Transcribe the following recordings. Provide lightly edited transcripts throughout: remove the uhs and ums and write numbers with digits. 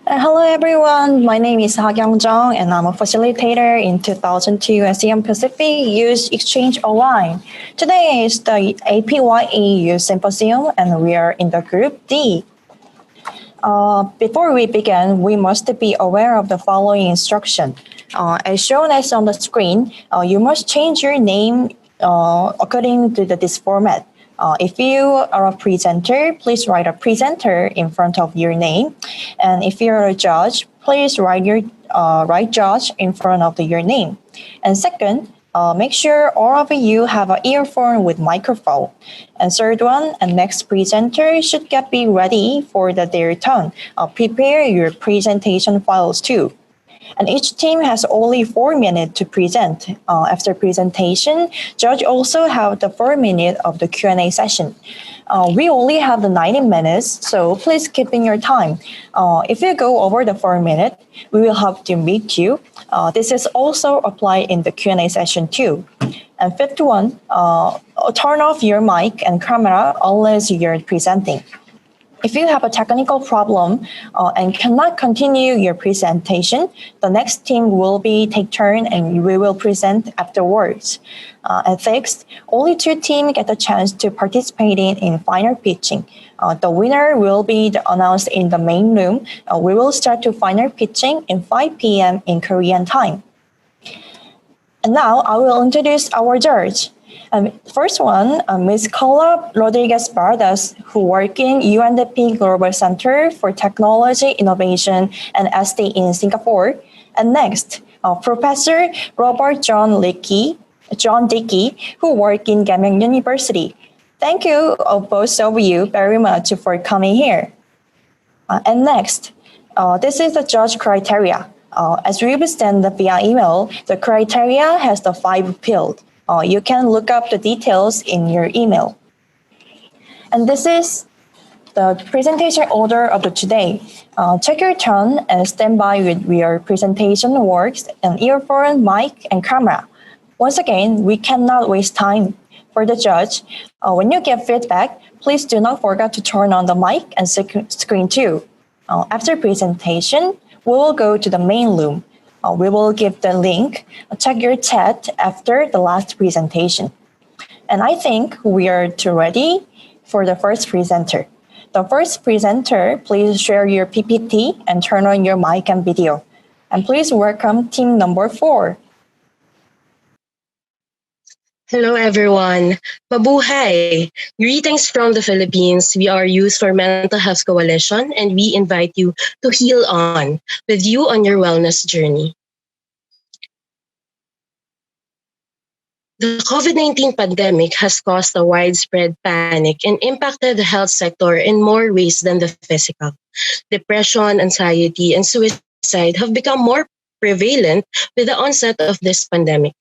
Hello everyone, my name is Ha Kyung Jong and I'm a facilitator in 2002 ASEAN Pacific Youth Exchange Online. Today is the APYE Youth Symposium and we are in the group D. Before we begin, we must be aware of the following instruction. As shown as on the screen, you must change your name according to this format. If you are a presenter, please write a presenter in front of your name. And if you're a judge, please write judge in front of your name. And second, make sure all of you have an earphone with microphone. And third one, and next presenter should be ready for their turn. Prepare your presentation files too. And each team has only 4 minutes to present. After presentation, judge also have the 4 minutes of the Q&A session. We only have the 90 minutes, so please keep in your time. If you go over the 4 minutes, we will have to meet you. This is also applied in the Q&A session too. And fifth one, turn off your mic and camera unless you're presenting. If you have a technical problem and cannot continue your presentation, the next team will take turn and we will present afterwards. And sixth, only 2 teams get the chance to participate in final pitching. The winner will be announced in the main room. We will start to final pitching in 5 p.m. in Korean time. And now I will introduce our judge. First one, Ms. Carla Rodriguez Bardas, who works in UNDP Global Center for Technology, Innovation, and SD in Singapore. And next, Professor Robert John Dickey, who works in Gamyang University. Thank you, both of you, very much for coming here. And next, this is the judge criteria. As we will send via email, the criteria has the 5 fields. You can look up the details in your email. And this is the presentation order of today. Take your turn and stand by with your presentation works and earphone, mic, and camera. Once again, we cannot waste time. For the judge, when you get feedback, please do not forget to turn on the mic and screen too. After presentation, we will go to the main room. We will give the link. Check your chat after the last presentation. And I think we are ready for the first presenter. The first presenter, please share your PPT and turn on your mic and video. And please welcome team number 4. Hello everyone. Mabuhay! Greetings from the Philippines. We are Youth for Mental Health Coalition and we invite you to heal on with you on your wellness journey. The COVID-19 pandemic has caused a widespread panic and impacted the health sector in more ways than the physical. Depression, anxiety, and suicide have become more prevalent with the onset of this pandemic.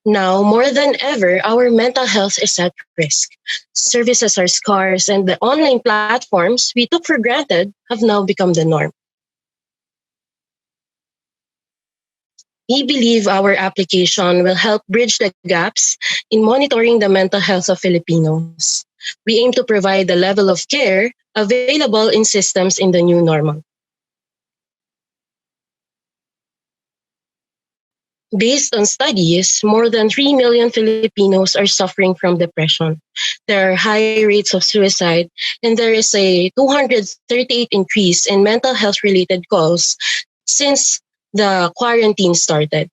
Now, more than ever, our mental health is at risk. Services are scarce and the online platforms we took for granted have now become the norm. We believe our application will help bridge the gaps in monitoring the mental health of Filipinos. We aim to provide the level of care available in systems in the new normal. Based on studies, more than 3 million Filipinos are suffering from depression. There are high rates of suicide, and there is a 238 increase in mental health-related calls since the quarantine started.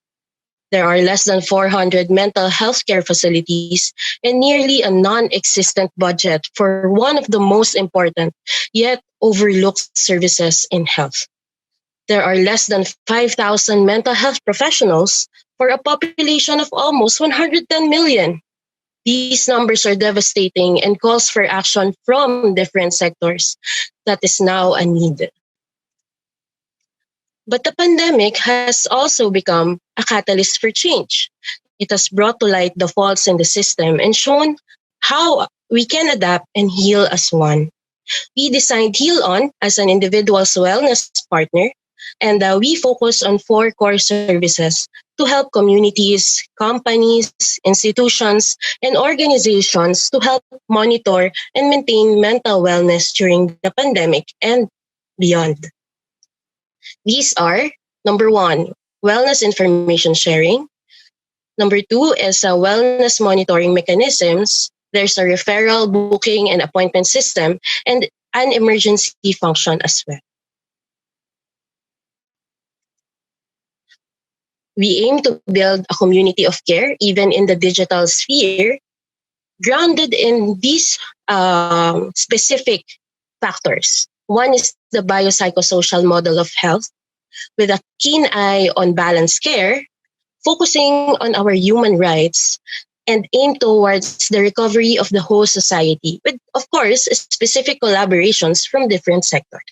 There are less than 400 mental health care facilities and nearly a non-existent budget for one of the most important yet overlooked services in health. There are less than 5,000 mental health professionals for a population of almost 110 million. These numbers are devastating and calls for action from different sectors. That is now a need. But the pandemic has also become a catalyst for change. It has brought to light the faults in the system and shown how we can adapt and heal as one. We designed Heal On as an individual's wellness partner, and we focus on 4 core services to help communities, companies, institutions, and organizations to help monitor and maintain mental wellness during the pandemic and beyond. These are number one, wellness information sharing. Number two is wellness monitoring mechanisms. There's a referral, booking, and appointment system, and an emergency function as well. We aim to build a community of care, even in the digital sphere, grounded in these specific factors. One is the biopsychosocial model of health, with a keen eye on balanced care, focusing on our human rights and aim towards the recovery of the whole society, with, of course, specific collaborations from different sectors.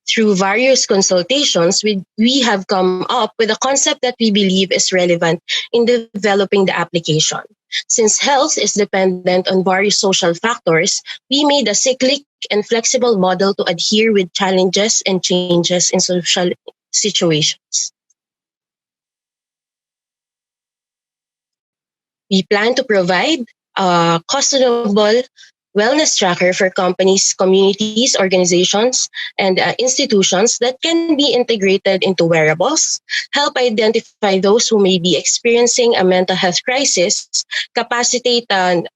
Through various consultations, we have come up with a concept that we believe is relevant in developing the application. Since health is dependent on various social factors, we made a cyclic and flexible model to adhere with challenges and changes in social situations. We plan to provide a customizable wellness tracker for companies, communities, organizations, and institutions that can be integrated into wearables, help identify those who may be experiencing a mental health crisis, capacitate and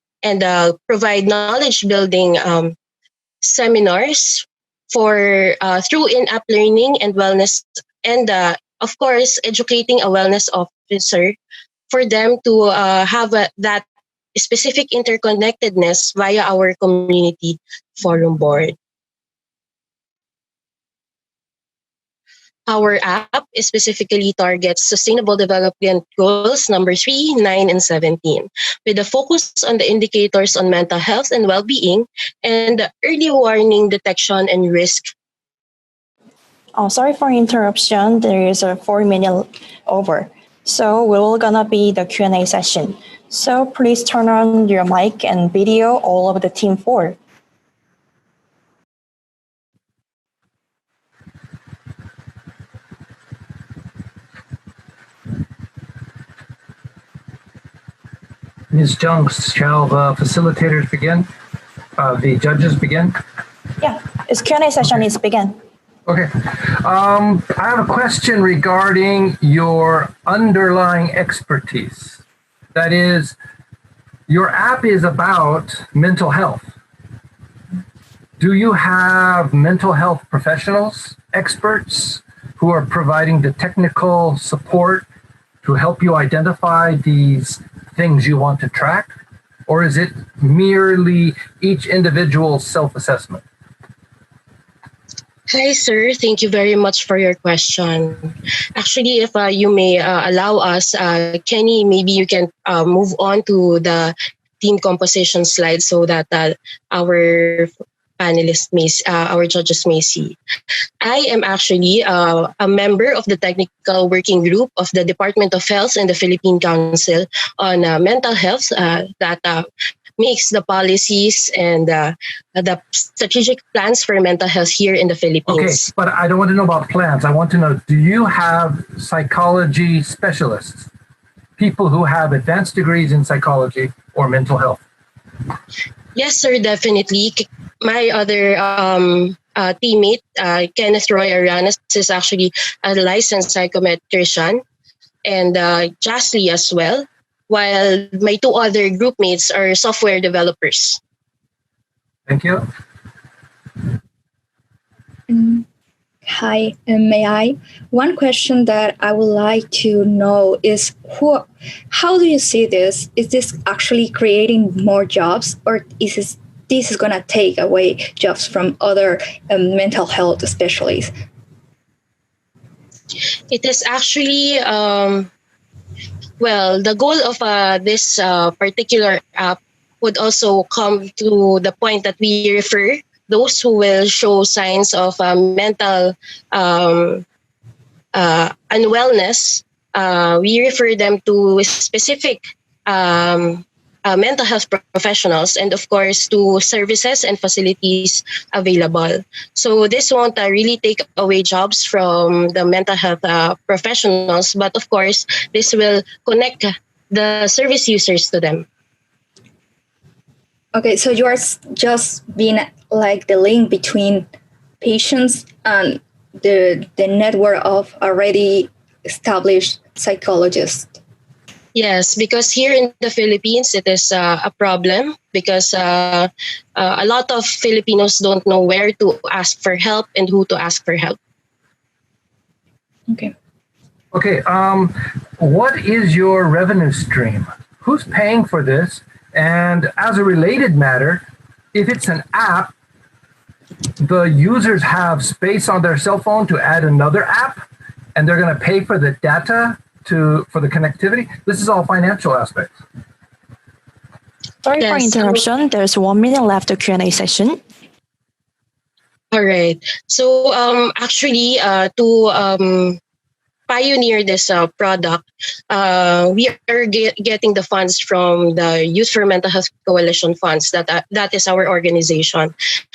provide knowledge building seminars for through in-app learning and wellness, and of course, educating a wellness officer for them to have that specific interconnectedness via our community forum board. Our app specifically targets Sustainable Development Goals number 3, 9, and 17, with a focus on the indicators on mental health and well-being and early warning detection and risk. Oh, sorry for interruption. There is a 4 minute over. So we're gonna be the Q&A session. So please turn on your mic and video, all of the team 4. Ms. Jung, shall the facilitators begin? The judges begin? Yeah, it's Q&A session is begin. Okay. I have a question regarding your underlying expertise. That is, your app is about mental health. Do you have mental health professionals, experts, who are providing the technical support to help you identify these things you want to track? Or is it merely each individual self-assessment? Hi, sir. Thank you very much for your question. Actually, if you may allow us, Kenny, maybe you can move on to the team composition slide so that our panelists may, our judges may see. I am actually a member of the technical working group of the Department of Health and the Philippine Council on Mental Health that makes the policies and the strategic plans for mental health here in the Philippines. Okay, but I don't want to know about plans. I want to know, do you have psychology specialists, people who have advanced degrees in psychology or mental health? Yes, sir, definitely. My other teammate, Kenneth Roy Aranas, is actually a licensed psychometrician, and Jasly as well, while my two other group mates are software developers. Thank you. Hi, may I? One question that I would like to know is how do you see this? Is this actually creating more jobs, or this is going to take away jobs from other mental health specialists? It is actually, well, the goal of this particular app would also come to the point that we refer those who will show signs of mental unwellness. We refer them to specific mental health professionals, and of course to services and facilities available. So this won't really take away jobs from the mental health professionals, but of course this will connect the service users to them. Okay, so you are just being like the link between patients and the network of already established psychologists. Yes, because here in the Philippines, it is a problem because a lot of Filipinos don't know where to ask for help and who to ask for help. Okay. Okay, what is your revenue stream? Who's paying for this? And as a related matter, if it's an app, the users have space on their cell phone to add another app, and they're going to pay for the data for the connectivity. This is all financial aspects. Sorry for Yes, interruption. There's 1 minute left to Q&A session. all right. So actually, to pioneer this product, we are getting the funds from the Youth for Mental Health Coalition funds. That is our organization.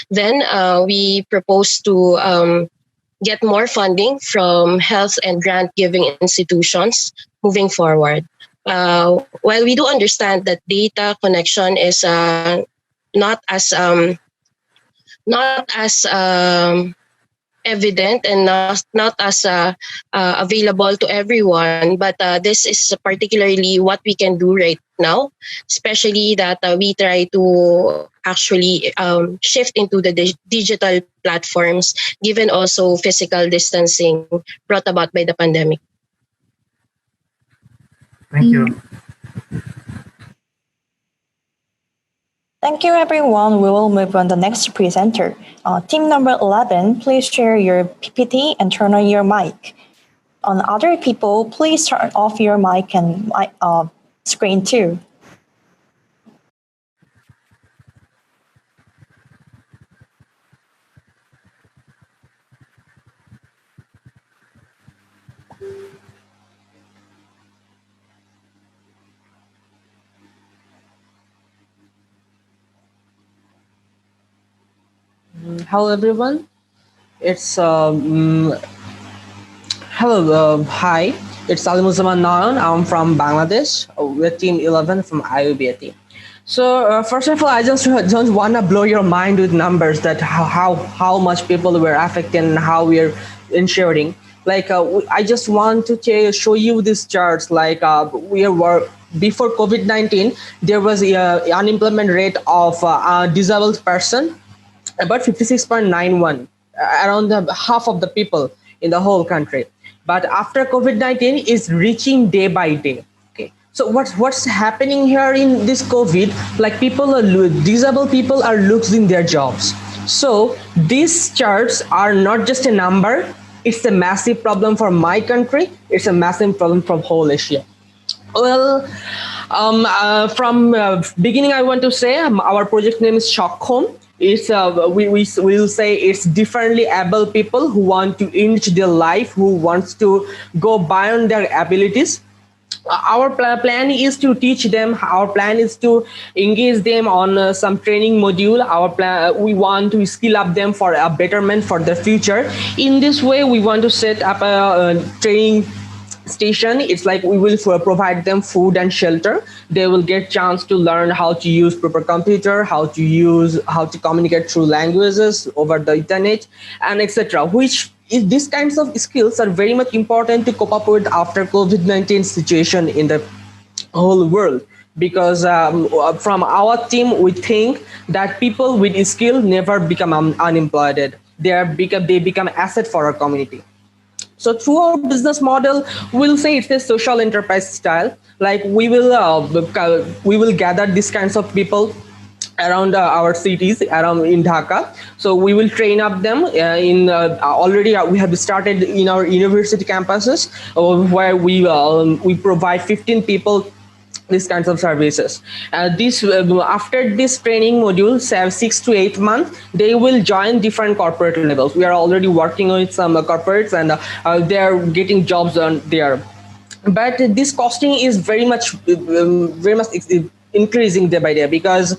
Then we propose to get more funding from health and grant giving institutions moving forward. While we do understand that data connection is not as evident and not as available to everyone, but this is particularly what we can do right now, especially that we try to actually shift into the digital platforms, given also physical distancing brought about by the pandemic. Thank you. Thank you, everyone. We will move on to the next presenter. Team number 11, please share your PPT and turn on your mic. On other people, please turn off your mic and screen too. Hello everyone. It's hello, hi. It's Alimuzaman Nayan. I'm from Bangladesh with Team 11 from IUBAT. So first of all, I just don't want to blow your mind with numbers that how much people were affected and how we're insuring. Like I just want to show you these charts. Like we were before COVID-19, there was a unemployment rate of a disabled person about 56.91, around half of the people in the whole country. But after COVID-19 is reaching day by day. Okay, so what's happening here in this COVID? Like disabled people are losing their jobs. So these charts are not just a number. It's a massive problem for my country. It's a massive problem from whole Asia. Well, from beginning, I want to say our project name is Shock Home. It's we will say it's differently able people who want to enrich their life, who wants to go beyond their abilities. Our plan is to teach them. Our plan is to engage them on some training module. Our plan, we want to skill up them for a betterment for the future. In this way, we want to set up a training station. It's like we will provide them food and shelter. They will get chance to learn how to use proper computer, how to communicate through languages over the internet, and etc. Which is these kinds of skills are very much important to cope up with after COVID-19 situation in the whole world. Because from our team, we think that people with skill never become unemployed. They become asset for our community. So through our business model, we'll say it's a social enterprise style. Like we will gather these kinds of people around our cities, around in Dhaka. So we will train up them already we have started in our university campuses where we provide 15 people these kinds of services. After this training module, 6 to 8 months, they will join different corporate levels. We are already working with some corporates, and they are getting jobs on there. But this costing is very much increasing day by day, because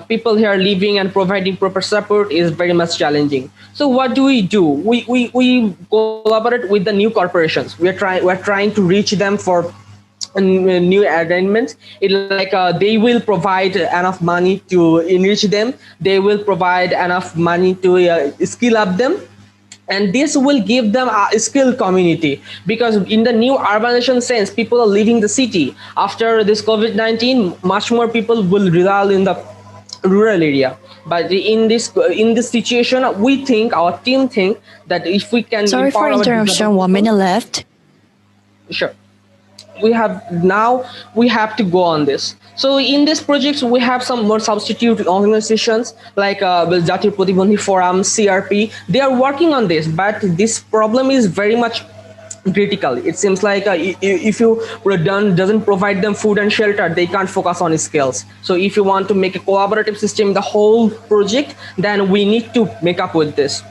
people here living and providing proper support is very much challenging. So what do? We collaborate with the new corporations. We're trying to reach them for new arrangements. It like they will provide enough money to enrich them. They will provide enough money to skill up them, and this will give them a skilled community, because in the new urbanization sense, people are leaving the city. After this COVID-19, much more people will rely in the rural area. But in this situation, we think, our team think, that if we can Sorry for empower our interruption. 1 minute left. sure, we have to go on this. So in these projects, we have some more substitute organizations like Jatir Pratibandhi Forum, CRP. They are working on this, but this problem is very much critical. It seems like if you doesn't provide them food and shelter, they can't focus on skills. So if you want to make a collaborative system in the whole project, then we need to make up with this.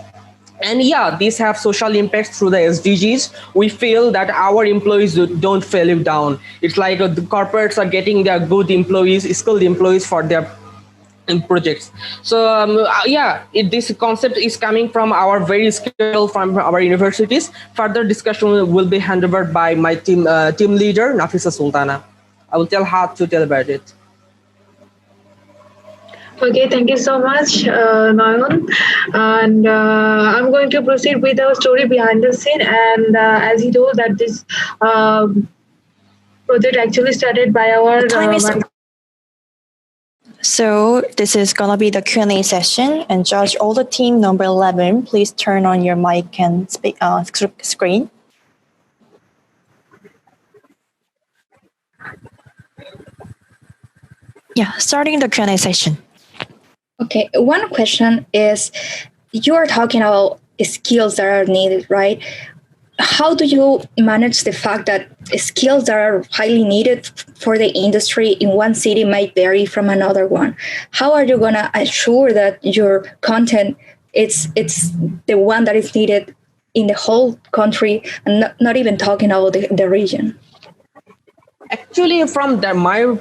And yeah, these have social impacts through the SDGs. We feel that our employees don't fail down. It's like the corporates are getting their good employees, skilled employees for their projects. So this concept is coming from our very skilled from our universities. Further discussion will be handed over by my team leader, Nafisa Sultana. I will tell her to tell about it. Okay, thank you so much, Nayan. And I'm going to proceed with our story behind the scene. And as he told that this project actually started by our... So this is gonna be the Q&A session, and judge all the team number 11. Please turn on your mic and screen. Yeah, starting the Q&A session. Okay, one question is, you are talking about skills that are needed, right? How do you manage the fact that skills that are highly needed for the industry in one city might vary from another one? How are you going to assure that your content it's the one that is needed in the whole country, and not even talking about the region? Actually, from my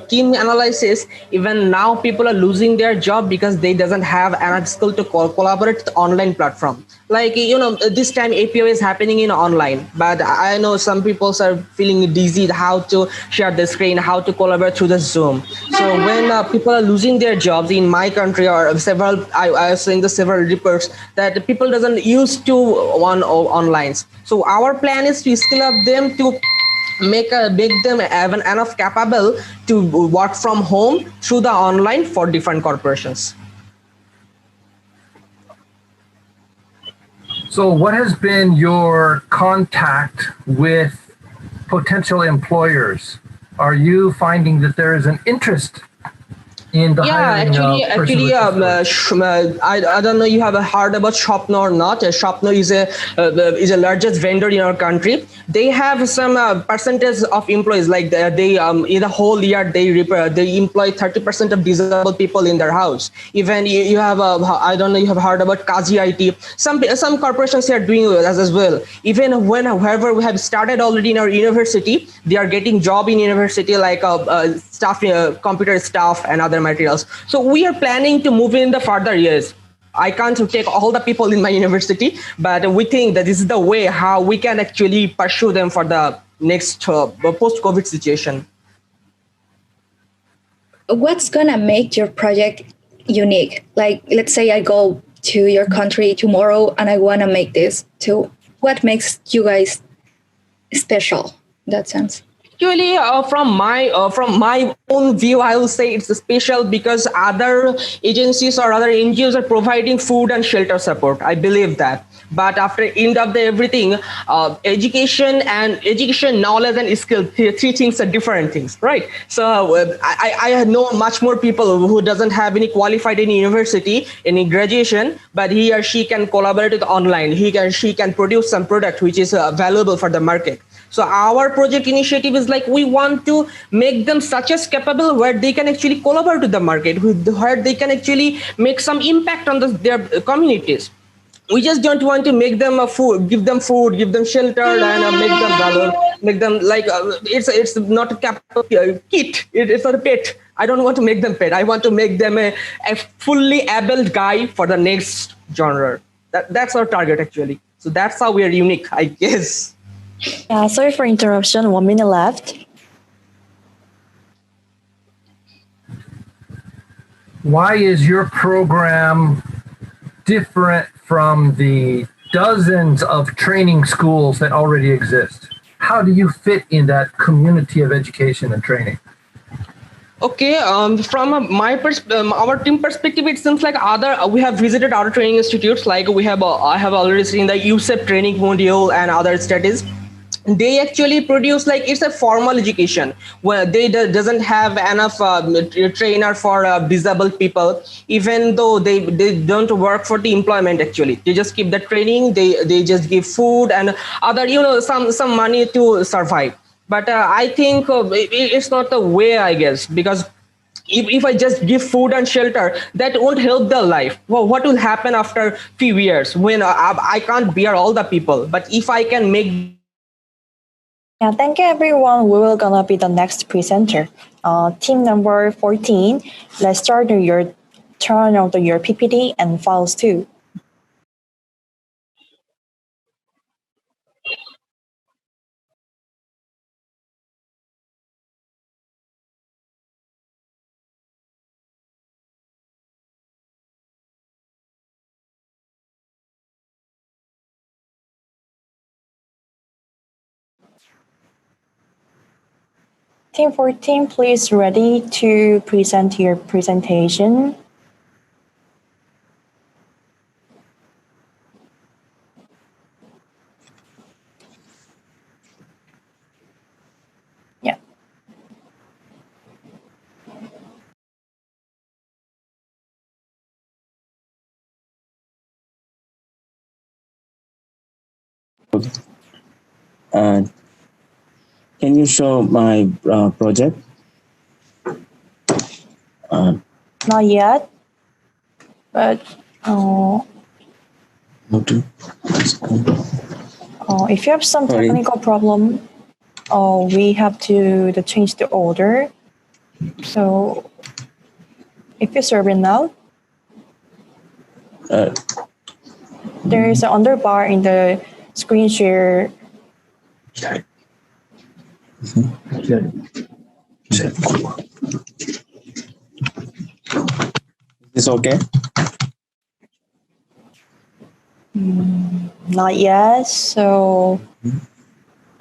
team analysis, even now people are losing their job because they doesn't have enough skill to collaborate with online platform. Like, this time APYE is happening in online, but I know some people are feeling dizzy how to share the screen, how to collaborate through the Zoom. So when people are losing their jobs in my country, or several, I was seeing the several reports that people doesn't used to online. So our plan is to skill up them to make them even enough capable to work from home through the online for different corporations. So what has been your contact with potential employers? Are you finding that there is an interest in the hiring actually, I don't know you have heard about Shopno or not. Shopno is a largest vendor in our country. They have some percentage of employees, like they in the whole year they employ 30% of disabled people in their house. Even you have I don't know you have heard about GSIIC. Some corporations are doing as well. Even whenever we have started already in our university, they are getting job in university, like staff, computer staff and other materials. So we are planning to move in the further years. I can't take all the people in my university, but we think that this is the way how we can actually pursue them for the next post-COVID situation. What's gonna make your project unique? Like, let's say I go to your country tomorrow and I wanna make this too. What makes you guys special in that sense? Actually, from my own view, I will say it's special because other agencies or other NGOs are providing food and shelter support. I believe that. But after end of the everything, education, knowledge, and skill, three things are different things, right? So I know much more people who doesn't have any qualified in university, any graduation, but he or she can collaborate with online. She can produce some product which is valuable for the market. So our project initiative is like, we want to make them such as capable where they can actually collaborate with the market, where they can actually make some impact on their communities. We just don't want to make them give them shelter, and make them valor, make them like it's not a kit. It's not a pet. I don't want to make them pet. I want to make them a fully able guy for the next genre. That's our target actually. So that's how we are unique, I guess. Sorry for interruption. 1 minute left. why is your program different from the dozens of training schools that already exist? How do you fit in that community of education and training? Okay, from our team perspective, it seems like we have visited other training institutes. Like I have already seen the USEP training module and other studies. They actually produce, like, it's a formal education where they doesn't have enough trainer for disabled people, even though they don't work for the employment. Actually, they just keep the training, they just give food and other, some money to survive. But I think it's not the way, I guess, because if I just give food and shelter, that won't help their life. Well, what will happen after few years when I can't bear all the people? But if I can make. Yeah, thank you everyone. We will gonna be the next presenter. Team number 14. Let's start your turn of your PPT and files too. Team 14, please ready to present your presentation. Yeah. Uh, can you show my project? Not yet, but if you have some technical problem, we have to change the order. So if you serve it now, there is an underbar in the screen share. Is okay? Not yet. So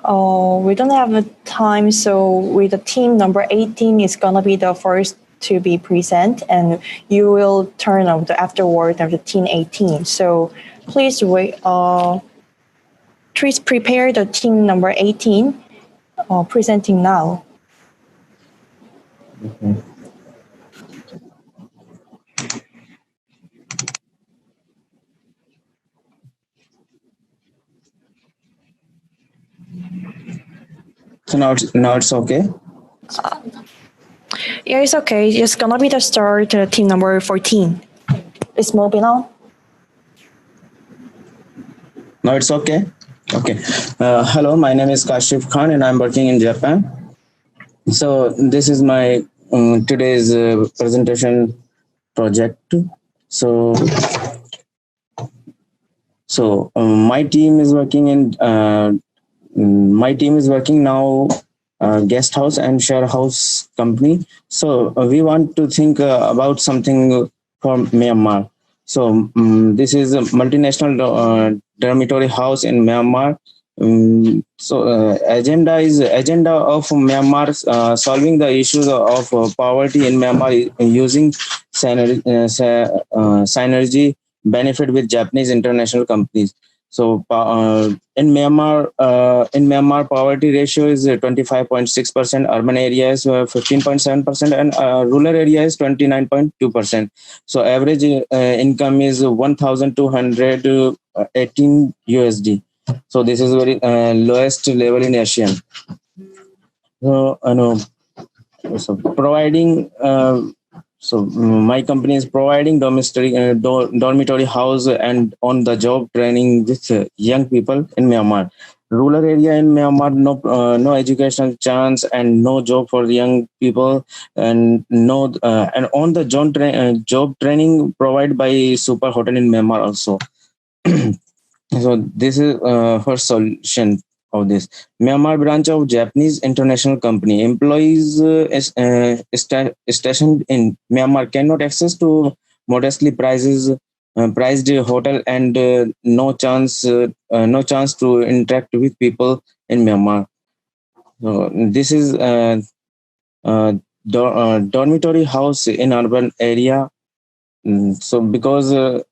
we don't have the time. So with the team number 18 is gonna be the first to be present, and you will turn on the afterward of the team 18. So please wait. Please prepare the team number 18 presenting now. Okay. So now it's okay. Yeah, it's okay. It's gonna be the start. Team number 14. It's moving on. Now it's okay. Okay. Hello, my name is Kashif Khan, and I'm working in Japan. So this is my today's presentation project. So my team is working in now guest house and share house company. So we want to think about something for Myanmar. So this is a multinational dormitory house in Myanmar. Agenda of Myanmar solving the issues of poverty in Myanmar using synergy benefit with Japanese international companies. So in Myanmar, poverty ratio is 25.6%. Urban area is 15.7%, and rural area is 29.2%. So average income is 1,218 USD. So this is very lowest level in ASEAN. So providing. My company is providing dormitory house and on-the-job training with young people in Myanmar. Rural area in Myanmar, no educational chance and no job for young people, and and on-the-job job training provided by Super Hotel in Myanmar also. So this is her solution. of this. Myanmar branch of Japanese international company. Employees stationed in Myanmar cannot access to modestly priced hotel and no chance to interact with people in Myanmar. So this is dormitory house in urban area. So because of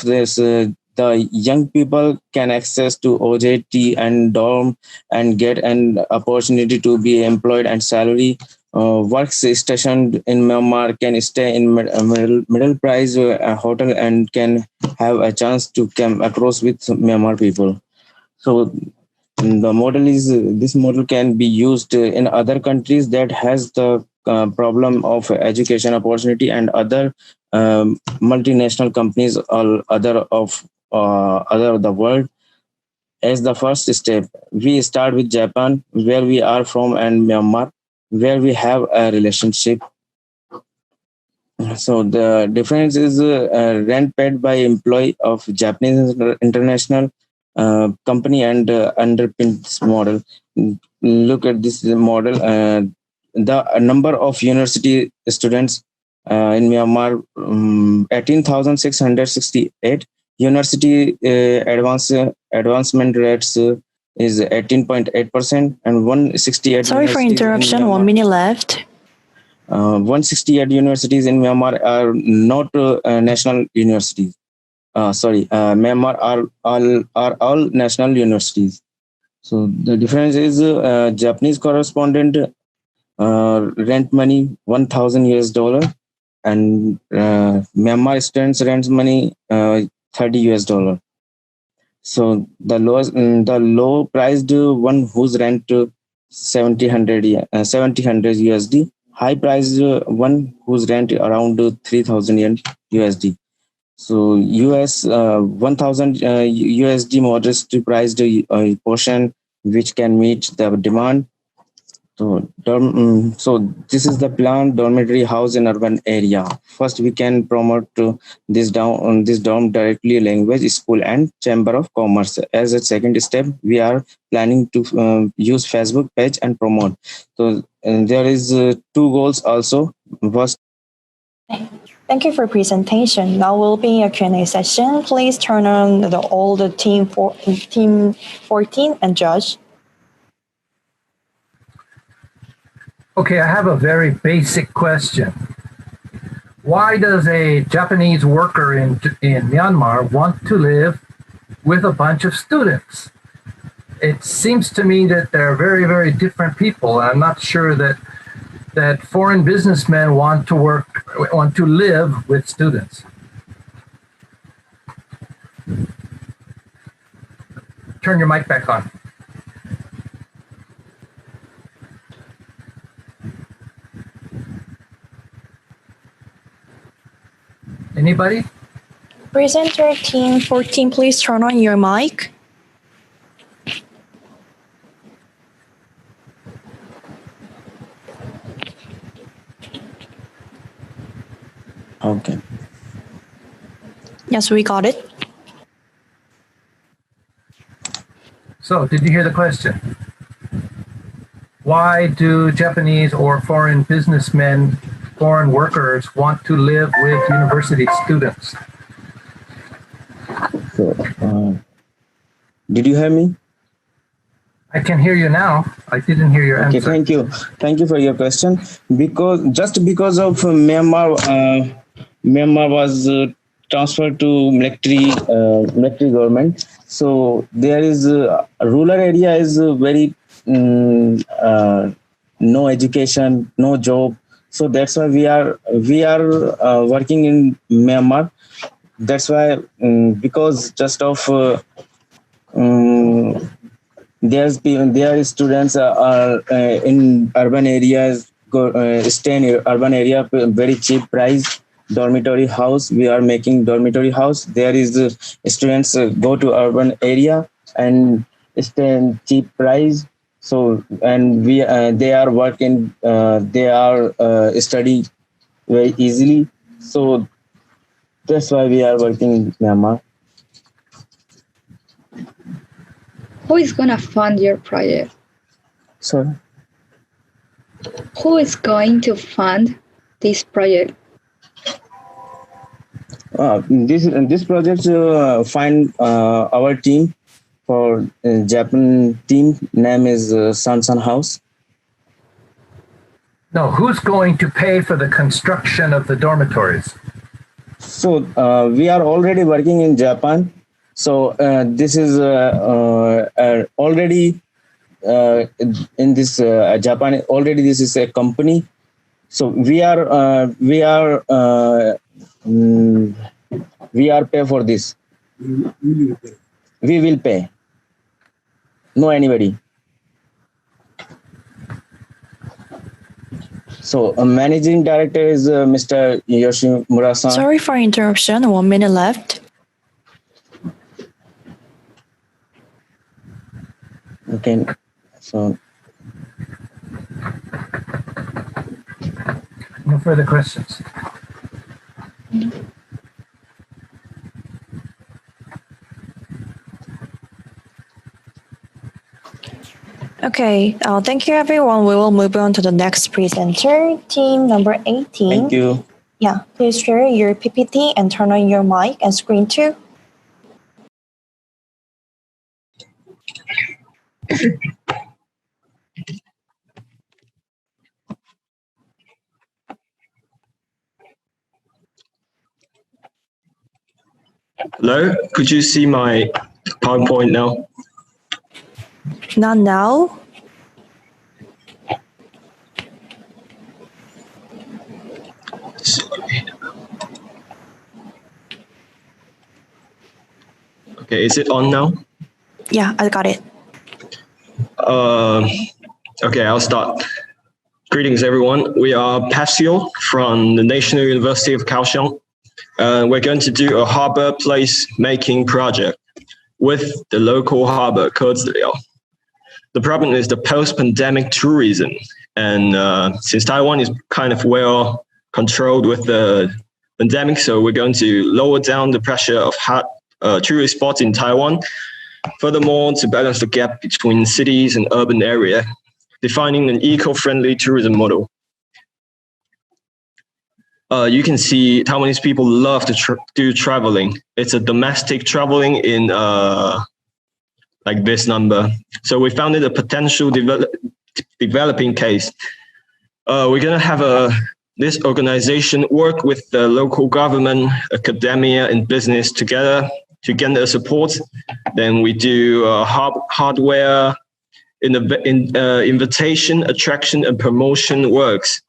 this, the young people can access to OJT and dorm and get an opportunity to be employed and salary. Works stationed in Myanmar can stay in middle price hotel and can have a chance to come across with Myanmar people. So the model is this model can be used in other countries that has the problem of education opportunity, and other multinational companies or other of the world. As the first step, we start with Japan, where we are from, and Myanmar, where we have a relationship. So the difference is rent paid by employee of Japanese international company and underpins model. Look at this model. The number of university students in Myanmar, 18,668. University advancement rates is 18.8%, and 168. Sorry for interruption. 1 minute left. 168 universities in Myanmar are not national universities. Myanmar are all national universities. So the difference is Japanese correspondent rent money $1,000, and Myanmar students rent money $30. So the low priced one whose rent 7000 USD, high priced one whose rent around 3000 USD. So US 1000 USD modest priced portion which can meet the demand. So this is the plan: dormitory house in urban area. First, we can promote this dorm directly language school and chamber of commerce. As a second step, we are planning to use Facebook page and promote. So there is two goals also. First, Thank you for presentation. Now we'll be a Q&A session. Please turn on all the team 14 and judge. Okay, I have a very basic question. Why does a Japanese worker in Myanmar want to live with a bunch of students? It seems to me that they're very, very different people. I'm not sure that foreign businessmen want to live with students. Turn your mic back on. Anybody? Presenter team 14, please turn on your mic. okay. Yes, we got it. So, did you hear the question? Why do Japanese or foreign businessmen, foreign workers want to live with university students? So, did you hear me? I can hear you now. I didn't hear your answer. Okay, thank you for your question. Because of Myanmar was transferred to military government. So there is a rural area is very no education, no job. So that's why we are working in Myanmar. That's why because just of their students are in urban areas, stay in urban area, very cheap price. Dormitory house, we are making dormitory house. There is students go to urban area and stay in cheap price. So and they are working, they are study very easily. So that's why we are working in Myanmar. Who is going to fund your project? Sorry. Who is going to fund this project? This project find our team for Japan team name is Sansan House. No, who's going to pay for the construction of the dormitories? So we are already working in Japan. So this is already in this Japan. Already this is a company. So we are pay for this. We will pay. No anybody. So managing director is Mr. Yoshimura-san. Sorry for interruption. 1 minute left. Okay. So No further questions. Okay, thank you everyone. We will move on to the next presenter, team number 18. thank you. Yeah, please share your PPT and turn on your mic and screen too. Hello, could you see my PowerPoint now? Not now. Okay, is it on now? Yeah, I got it. Okay, I'll start. Greetings, everyone. We are Pasio from the National University of Kaohsiung. We're going to do a harbor place making project with the local harbor, Kezliao. The problem is the post-pandemic tourism. And since Taiwan is kind of well controlled with the pandemic, so we're going to lower down the pressure of hot tourist spots in Taiwan. Furthermore, to balance the gap between cities and urban area, defining an eco-friendly tourism model. You can see Taiwanese people love to do traveling. It's a domestic traveling in like this number. So we found it a potential developing case. We're gonna have this organization work with the local government, academia, and business together to get their support. Then we do hardware, invitation, attraction, and promotion works.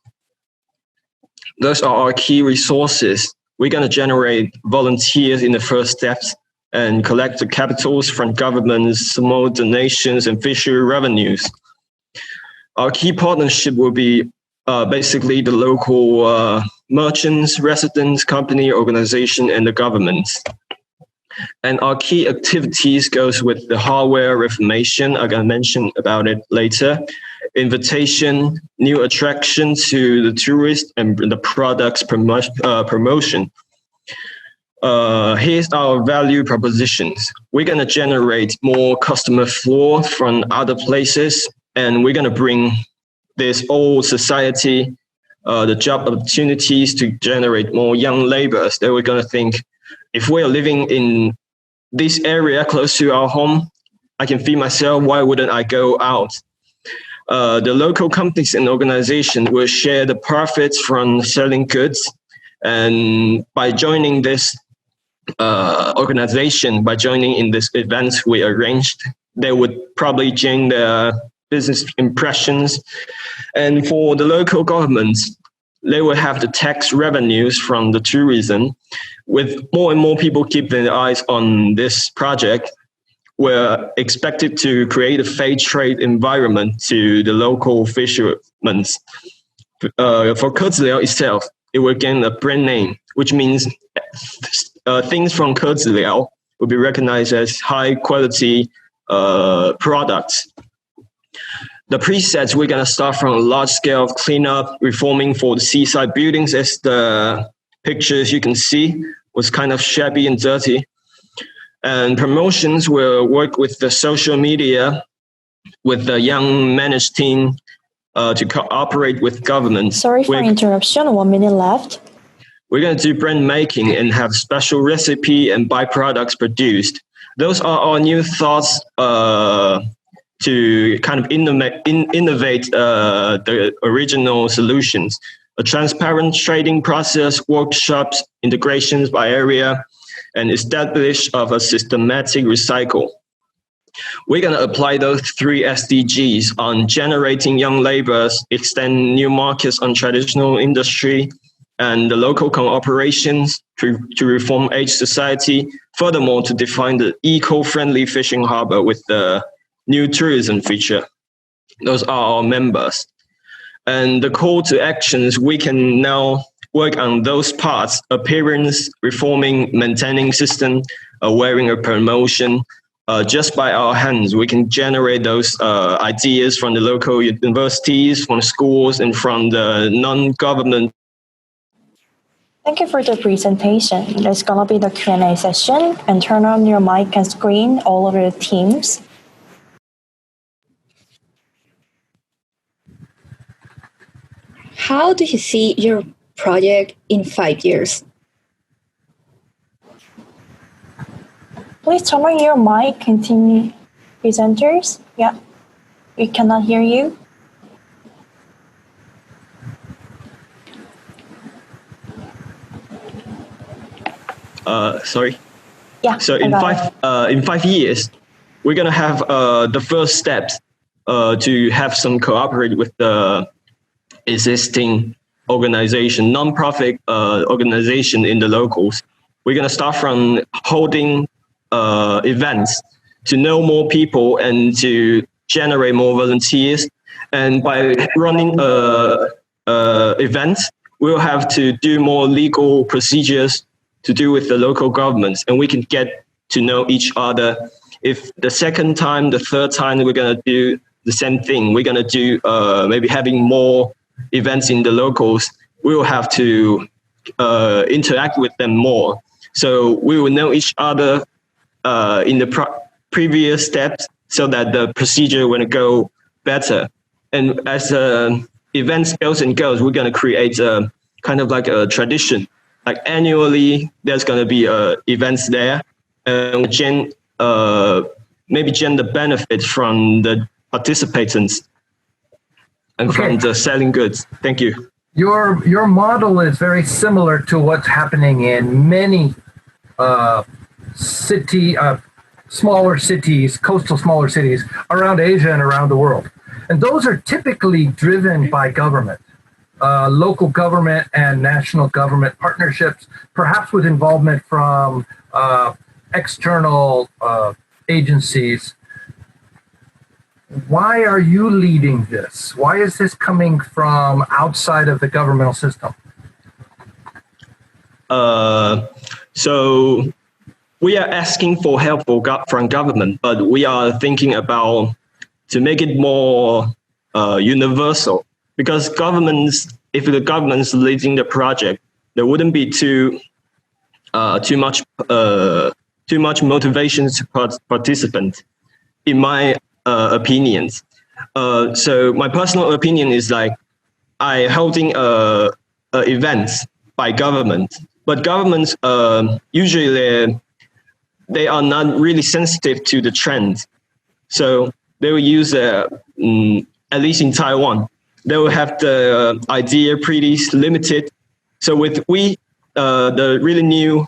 Those are our key resources. We're going to generate volunteers in the first steps and collect the capitals from governments, small donations, and fishery revenues. Our key partnership will be basically the local merchants, residents, company, organization, and the governments. And our key activities goes with the hardware reformation. I'm going to mention about it later. Invitation, new attraction to the tourists, and the products promotion. Here's our value propositions. We're going to generate more customer flow from other places, and we're going to bring this old society, the job opportunities to generate more young laborers. That we're going to think, if we're living in this area close to our home, I can feed myself, why wouldn't I go out? The local companies and organizations will share the profits from selling goods. And by joining this organization, by joining in this event we arranged, they would probably gain their business impressions. And for the local governments, they will have the tax revenues from the tourism. With more and more people keep their eyes on this project, we're expected to create a fair trade environment to the local fishermen. For Kezliao itself, it will gain a brand name, which means things from Kezliao will be recognized as high quality products. The presets, we're going to start from a large scale of cleanup, reforming for the seaside buildings. As the pictures you can see was kind of shabby and dirty. And promotions will work with the social media, with the young managed team to cooperate with government. Sorry for interruption. 1 minute left. We're going to do brand making and have special recipe and byproducts produced. Those are our new thoughts to kind of innovate the original solutions. A transparent trading process, workshops, integrations by area, and establish of a systematic recycle. We're going to apply those 3 SDGs on generating young laborers, extend new markets on traditional industry, and the local cooperations to reform age society. Furthermore, to define the eco-friendly fishing harbor with the new tourism feature. Those are our members. And the call to actions, we can now work on those parts: appearance, reforming, maintaining system, wearing a promotion. Just by our hands, we can generate those ideas from the local universities, from schools, and from the non-government. Thank you for the presentation. There's gonna be the Q&A session, and turn on your mic and screen, all of the teams. How do you see your project in 5 years? Please turn on your mic, continue. Presenters, yeah, we cannot hear you. Sorry. Yeah. So in 5 years, we're gonna have the first steps to have some cooperate with the existing organization, non-profit organization in the locals. We're gonna start from holding events to know more people and to generate more volunteers. And by running events, we'll have to do more legal procedures to do with the local governments, and we can get to know each other. If the second time, the third time, we're gonna do the same thing. We're gonna do maybe having more events in the locals. We will have to interact with them more. So we will know each other in the previous steps, so that the procedure will go better. And as events goes and goes, we're gonna create a kind of like a tradition. Like annually, there's gonna be events there, and maybe gen the benefit from the participants and from the selling goods. Thank you. Your model is very similar to what's happening in many smaller cities, coastal smaller cities around Asia and around the world. And those are typically driven by government, local government and national government partnerships, perhaps with involvement from external agencies. Why are you leading this? Why is this coming from outside of the governmental system? So we are asking for help from government, but we are thinking about to make it more universal, because if the government's leading the project, there wouldn't be too much motivation to participate, in my opinions. So my personal opinion is like I holding events by government, but governments usually they are not really sensitive to the trend. So they will use at least in Taiwan, they will have the idea pretty limited. So with the really new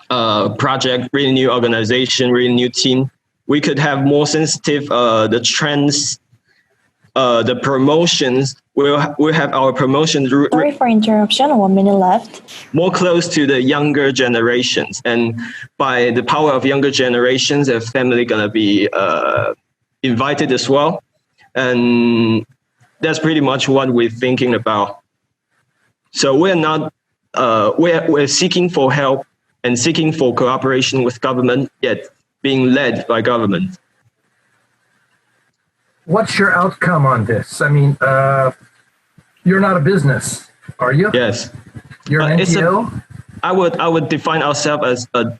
project, really new organization, really new team, we could have more sensitive the trends, the promotions. We'll have our promotions. Sorry for interruption. 1 minute left. More close to the younger generations, and by the power of younger generations, their family gonna be invited as well, and that's pretty much what we're thinking about. So we're not we're seeking for help and seeking for cooperation with government, yet being led by government. What's your outcome on this? I mean, you're not a business, are you? Yes. You're an NGO? I would define ourselves as a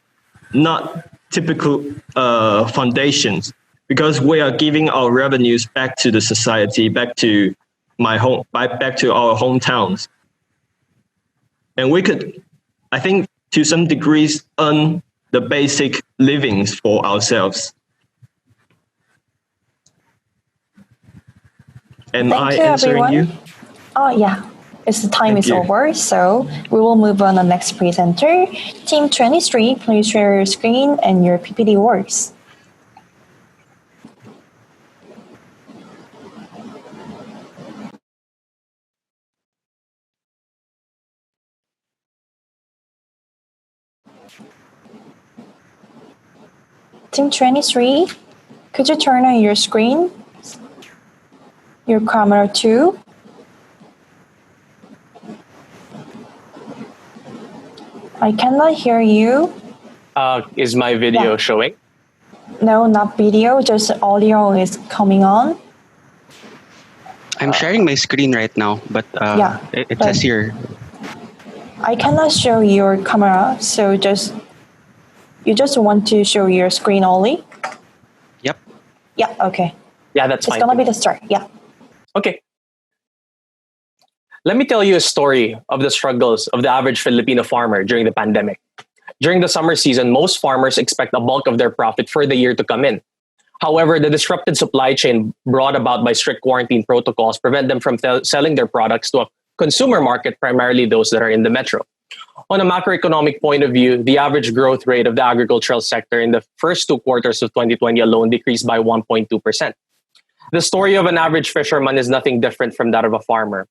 not typical foundations, because we are giving our revenues back to the society, back to my home, back to our hometowns. And we could, I think, to some degrees, earn the basic livings for ourselves. Am Thank I you, answering everyone. you? Oh, yeah. It's the time Thank is you. over, so we will move on to the next presenter. Team 23, please share your screen and your PPT works. Team 23, could you turn on your screen? Your camera too? I cannot hear you. Is my video Yeah. showing? No, not video, just audio is coming on. I'm sharing my screen right now, but Yeah, it but says here. I cannot show your camera, so you just want to show your screen only? Yep. Yeah, okay. Yeah, that's It's fine. gonna be the start, yeah. Okay. Let me tell you a story of the struggles of the average Filipino farmer during the pandemic. During the summer season, most farmers expect a bulk of their profit for the year to come in. However, the disrupted supply chain brought about by strict quarantine protocols prevent them from selling their products to a consumer market, primarily those that are in the metro. On a macroeconomic point of view, the average growth rate of the agricultural sector in the first 2 quarters of 2020 alone decreased by 1.2%. The story of an average fisherman is nothing different from that of a farmer.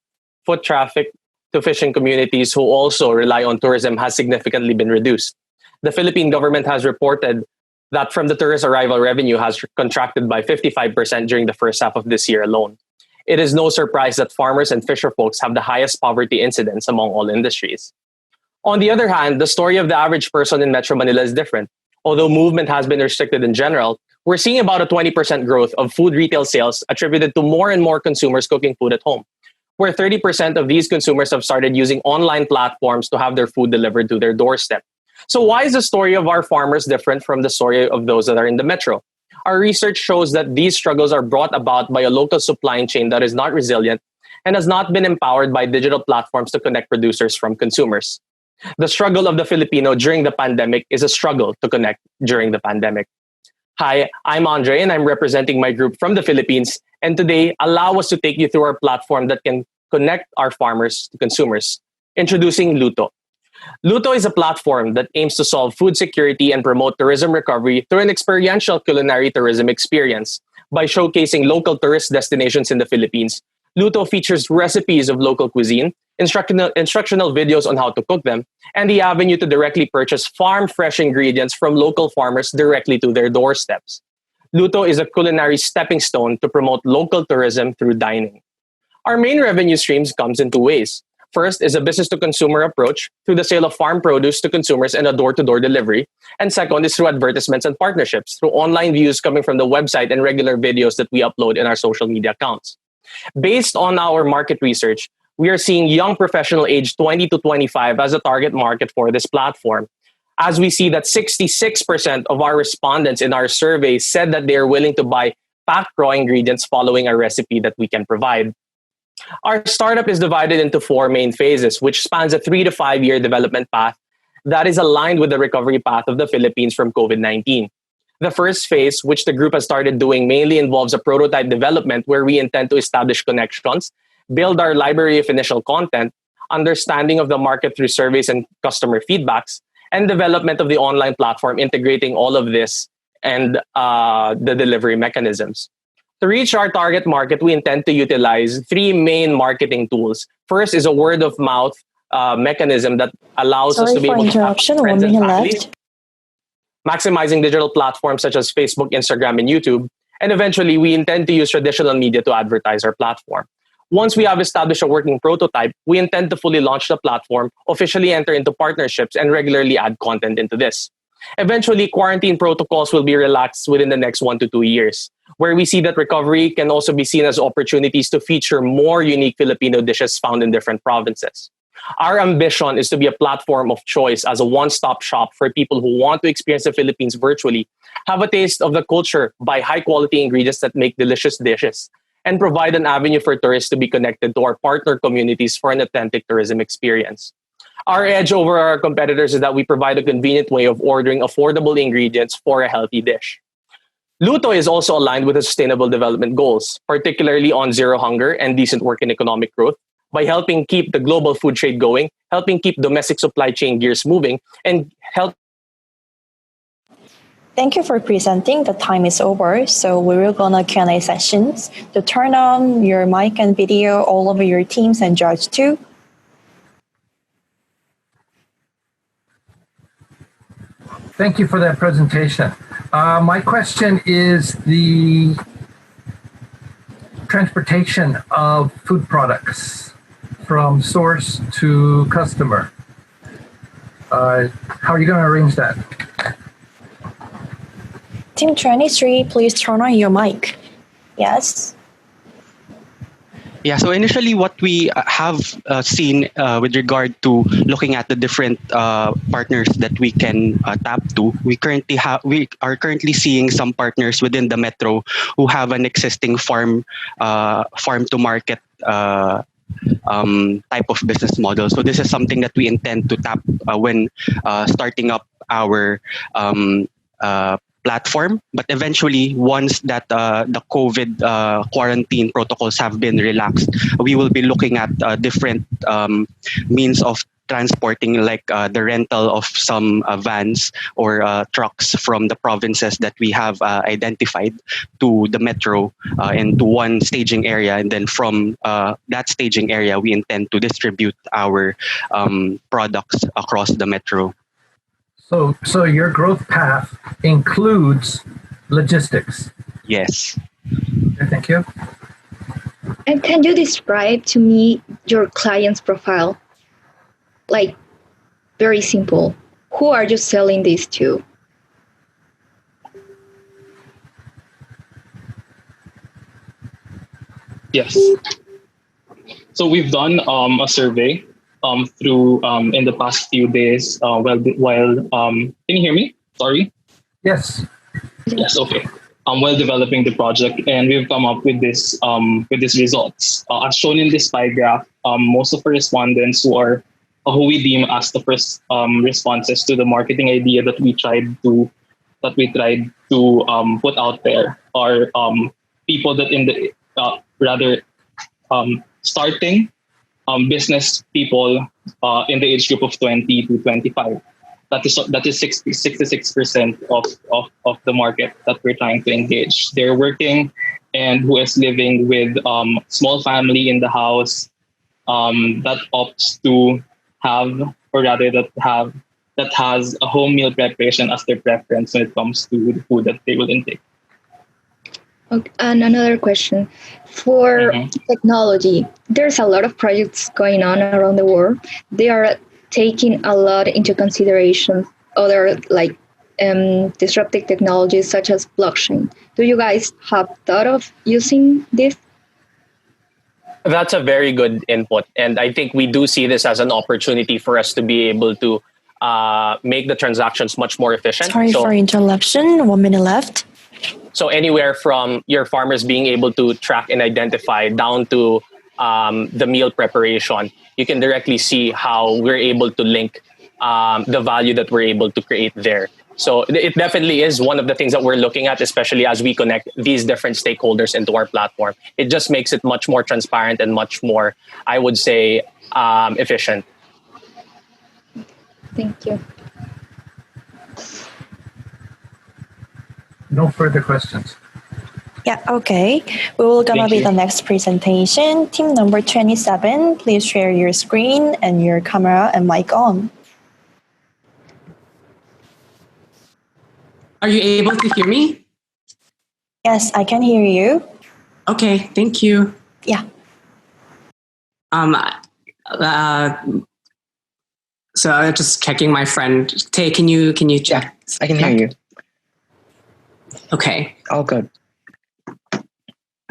Foot traffic to fishing communities who also rely on tourism has significantly been reduced. The Philippine government has reported that from the tourist arrival revenue has contracted by 55% during the first half of this year alone. It is no surprise that farmers and fisher folks have the highest poverty incidence among all industries. On the other hand, the story of the average person in Metro Manila is different. Although movement has been restricted in general, we're seeing about a 20% growth of food retail sales attributed to more and more consumers cooking food at home, where 30% of these consumers have started using online platforms to have their food delivered to their doorstep. So why is the story of our farmers different from the story of those that are in the metro? Our research shows that these struggles are brought about by a local supply chain that is not resilient and has not been empowered by digital platforms to connect producers from consumers. The struggle of the Filipino during the pandemic is a struggle to connect during the pandemic. Hi, I'm Andre and I'm representing my group from the Philippines. And today, allow us to take you through our platform that can connect our farmers to consumers. Introducing Luto. Luto is a platform that aims to solve food security and promote tourism recovery through an experiential culinary tourism experience. By showcasing local tourist destinations in the Philippines, Luto features recipes of local cuisine, instructional videos on how to cook them, and the avenue to directly purchase farm-fresh ingredients from local farmers directly to their doorsteps. Luto is a culinary stepping stone to promote local tourism through dining. Our main revenue streams comes in two ways. First is a business-to-consumer approach through the sale of farm produce to consumers and a door-to-door delivery. And second is through advertisements and partnerships, through online views coming from the website and regular videos that we upload in our social media accounts. Based on our market research, we are seeing young professional aged 20 to 25 as a target market for this platform, as we see that 66% of our respondents in our survey said that they are willing to buy packed raw ingredients following a recipe that we can provide. Our startup is divided into 4 main phases, which spans a 3 to 5 year development path that is aligned with the recovery path of the Philippines from COVID-19. The first phase, which the group has started doing, mainly involves a prototype development where we intend to establish connections, build our library of initial content, understanding of the market through surveys and customer feedbacks, and development of the online platform integrating all of this and the delivery mechanisms. To reach our target market, we intend to utilize 3 main marketing tools. First is a word of mouth mechanism that allows us to be able to have friends and family, maximizing digital platforms such as Facebook, Instagram, and YouTube. And eventually, we intend to use traditional media to advertise our platform. Once we have established a working prototype, we intend to fully launch the platform, officially enter into partnerships, and regularly add content into this. Eventually, quarantine protocols will be relaxed within the next 1 to 2 years, where we see that recovery can also be seen as opportunities to feature more unique Filipino dishes found in different provinces. Our ambition is to be a platform of choice as a one-stop shop for people who want to experience the Philippines virtually, have a taste of the culture, buy high-quality ingredients that make delicious dishes, and provide an avenue for tourists to be connected to our partner communities for an authentic tourism experience. Our edge over our competitors is that we provide a convenient way of ordering affordable ingredients for a healthy dish. Luto is also aligned with the Sustainable Development Goals, particularly on zero hunger and decent work and economic growth, by helping keep the global food trade going, helping keep domestic supply chain gears moving, and help. Thank you for presenting. The time is over, so we will go on Q&A sessions. To turn on your mic and video, all of your teams and judge too. Thank you for that presentation. My question is the transportation of food products from source to customer. How are you going to arrange that? Team 23, please turn on your mic. Yes. Yeah, so initially what we have seen with regard to looking at the different partners that we can tap to, we are currently seeing some partners within the metro who have an existing farm to market type of business model. So this is something that we intend to tap when starting up our platform. But eventually, once that the COVID quarantine protocols have been relaxed, we will be looking at different means of transporting, like the rental of some vans or trucks from the provinces that we have identified to the metro and to one staging area. And then from that staging area, we intend to distribute our products across the metro. So your growth path includes logistics. Yes. Okay, thank you. And can you describe to me your client's profile? Like, very simple. Who are you selling this to? Yes. So we've done a survey through in the past few days while can you hear me? Sorry. Yes. Yes. Okay. While developing the project, and we've come up with these results. As shown in this pie graph, most of our respondents who we deem as the first responses to the marketing idea that we tried to put out there are people that in the starting business people in the age group of 20 to 25. That is 66% of the market that we're trying to engage. They're working and who is living with small family in the house that opts to have, or rather that has a home meal preparation as their preference when it comes to the food that they will intake. Okay, and another question. For technology, there's a lot of projects going on around the world. They are taking a lot into consideration other like disruptive technologies such as blockchain. Do you guys have thought of using this? That's a very good input. And I think we do see this as an opportunity for us to be able to make the transactions much more efficient. Sorry for interruption. 1 minute left. So anywhere from your farmers being able to track and identify down to the meal preparation, you can directly see how we're able to link the value that we're able to create there. So it definitely is one of the things that we're looking at, especially as we connect these different stakeholders into our platform. It just makes it much more transparent and much more, I would say, efficient. Thank you. No further questions. Yeah, okay. We will gonna be the next presentation. Team number 27, please share your screen and your camera and mic on. Are you able to hear me? Yes, I can hear you. Okay, thank you. Yeah. So I'm just checking my friend. Tay, can you check? Yeah, I can hear you. Okay. All good.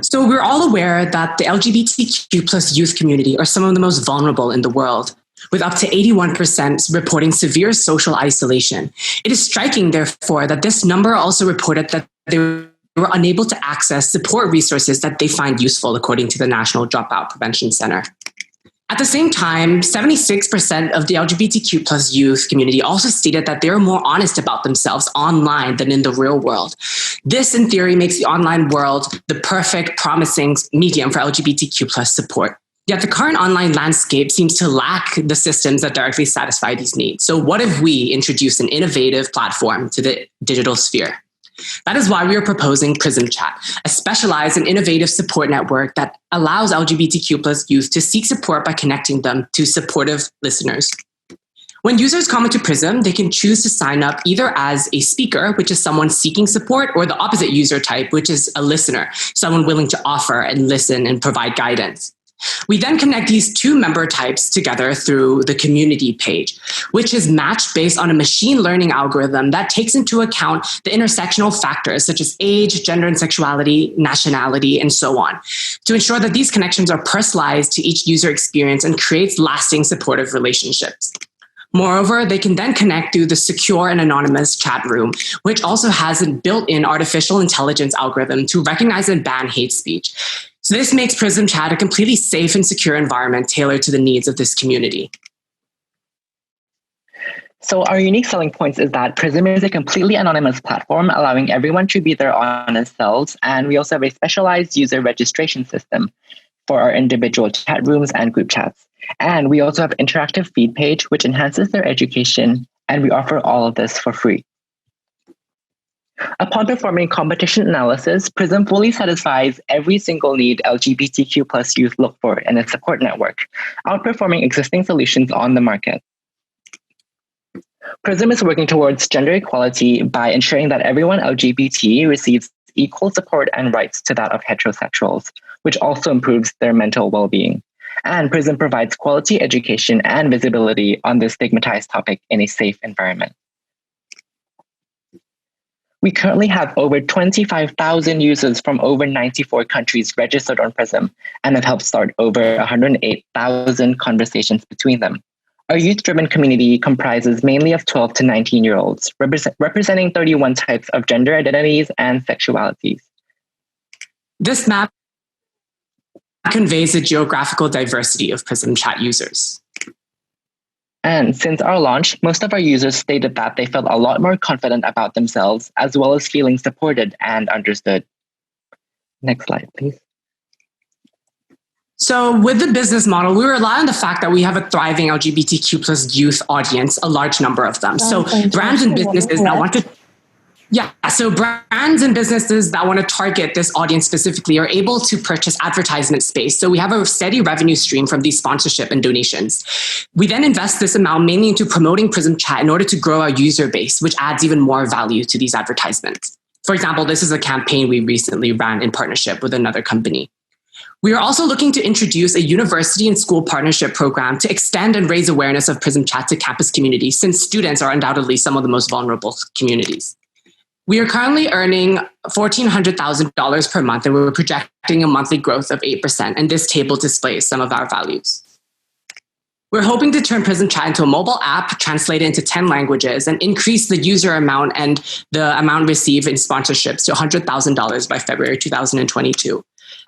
So we're all aware that the LGBTQ plus youth community are some of the most vulnerable in the world. with up to 81% reporting severe social isolation. It is striking, therefore, that this number also reported that they were unable to access support resources that they find useful, according to the National Dropout Prevention Center. At the same time, 76% of the LGBTQ plus youth community also stated that they're more honest about themselves online than in the real world. This, in theory, makes the online world the perfect, promising medium for LGBTQ plus support. Yet the current online landscape seems to lack the systems that directly satisfy these needs. So what if we introduce an innovative platform to the digital sphere? That is why we are proposing Prism Chat, a specialized and innovative support network that allows LGBTQ plus youth to seek support by connecting them to supportive listeners. When users come into Prism, they can choose to sign up either as a speaker, which is someone seeking support, or the opposite user type, which is a listener, someone willing to offer and listen and provide guidance. We then connect these two member types together through the community page, which is matched based on a machine learning algorithm that takes into account the intersectional factors such as age, gender and sexuality, nationality, and so on, to ensure that these connections are personalized to each user experience and creates lasting supportive relationships. Moreover, they can then connect through the secure and anonymous chat room, which also has a built-in artificial intelligence algorithm to recognize and ban hate speech. So this makes Prism Chat a completely safe and secure environment tailored to the needs of this community. So our unique selling points is that Prism is a completely anonymous platform, allowing everyone to be their honest selves. And we also have a specialized user registration system for our individual chat rooms and group chats. And we also have interactive feed page, which enhances their education. And we offer all of this for free. Upon performing competition analysis, Prism fully satisfies every single need LGBTQ plus youth look for in a support network, outperforming existing solutions on the market. Prism is working towards gender equality by ensuring that everyone LGBT receives equal support and rights to that of heterosexuals, which also improves their mental well-being. And Prism provides quality education and visibility on this stigmatized topic in a safe environment. We currently have over 25,000 users from over 94 countries registered on Prism and have helped start over 108,000 conversations between them. Our youth-driven community comprises mainly of 12 to 19-year-olds, representing 31 types of gender identities and sexualities. This map conveys the geographical diversity of Prism Chat users. And since our launch, most of our users stated that they felt a lot more confident about themselves, as well as feeling supported and understood. Next slide, please. So with the business model, we rely on the fact that we have a thriving LGBTQ plus youth audience, a large number of them. So brands and businesses that want to target this audience specifically are able to purchase advertisement space. So we have a steady revenue stream from these sponsorship and donations. We then invest this amount mainly into promoting Prism Chat in order to grow our user base, which adds even more value to these advertisements. For example, this is a campaign we recently ran in partnership with another company. We are also looking to introduce a university and school partnership program to extend and raise awareness of Prism Chat to campus communities, since students are undoubtedly some of the most vulnerable communities. We are currently earning $1,400,000 per month, and we're projecting a monthly growth of 8%, and this table displays some of our values. We're hoping to turn Prism Chat into a mobile app, translate it into 10 languages, and increase the user amount and the amount received in sponsorships to $100,000 by February 2022.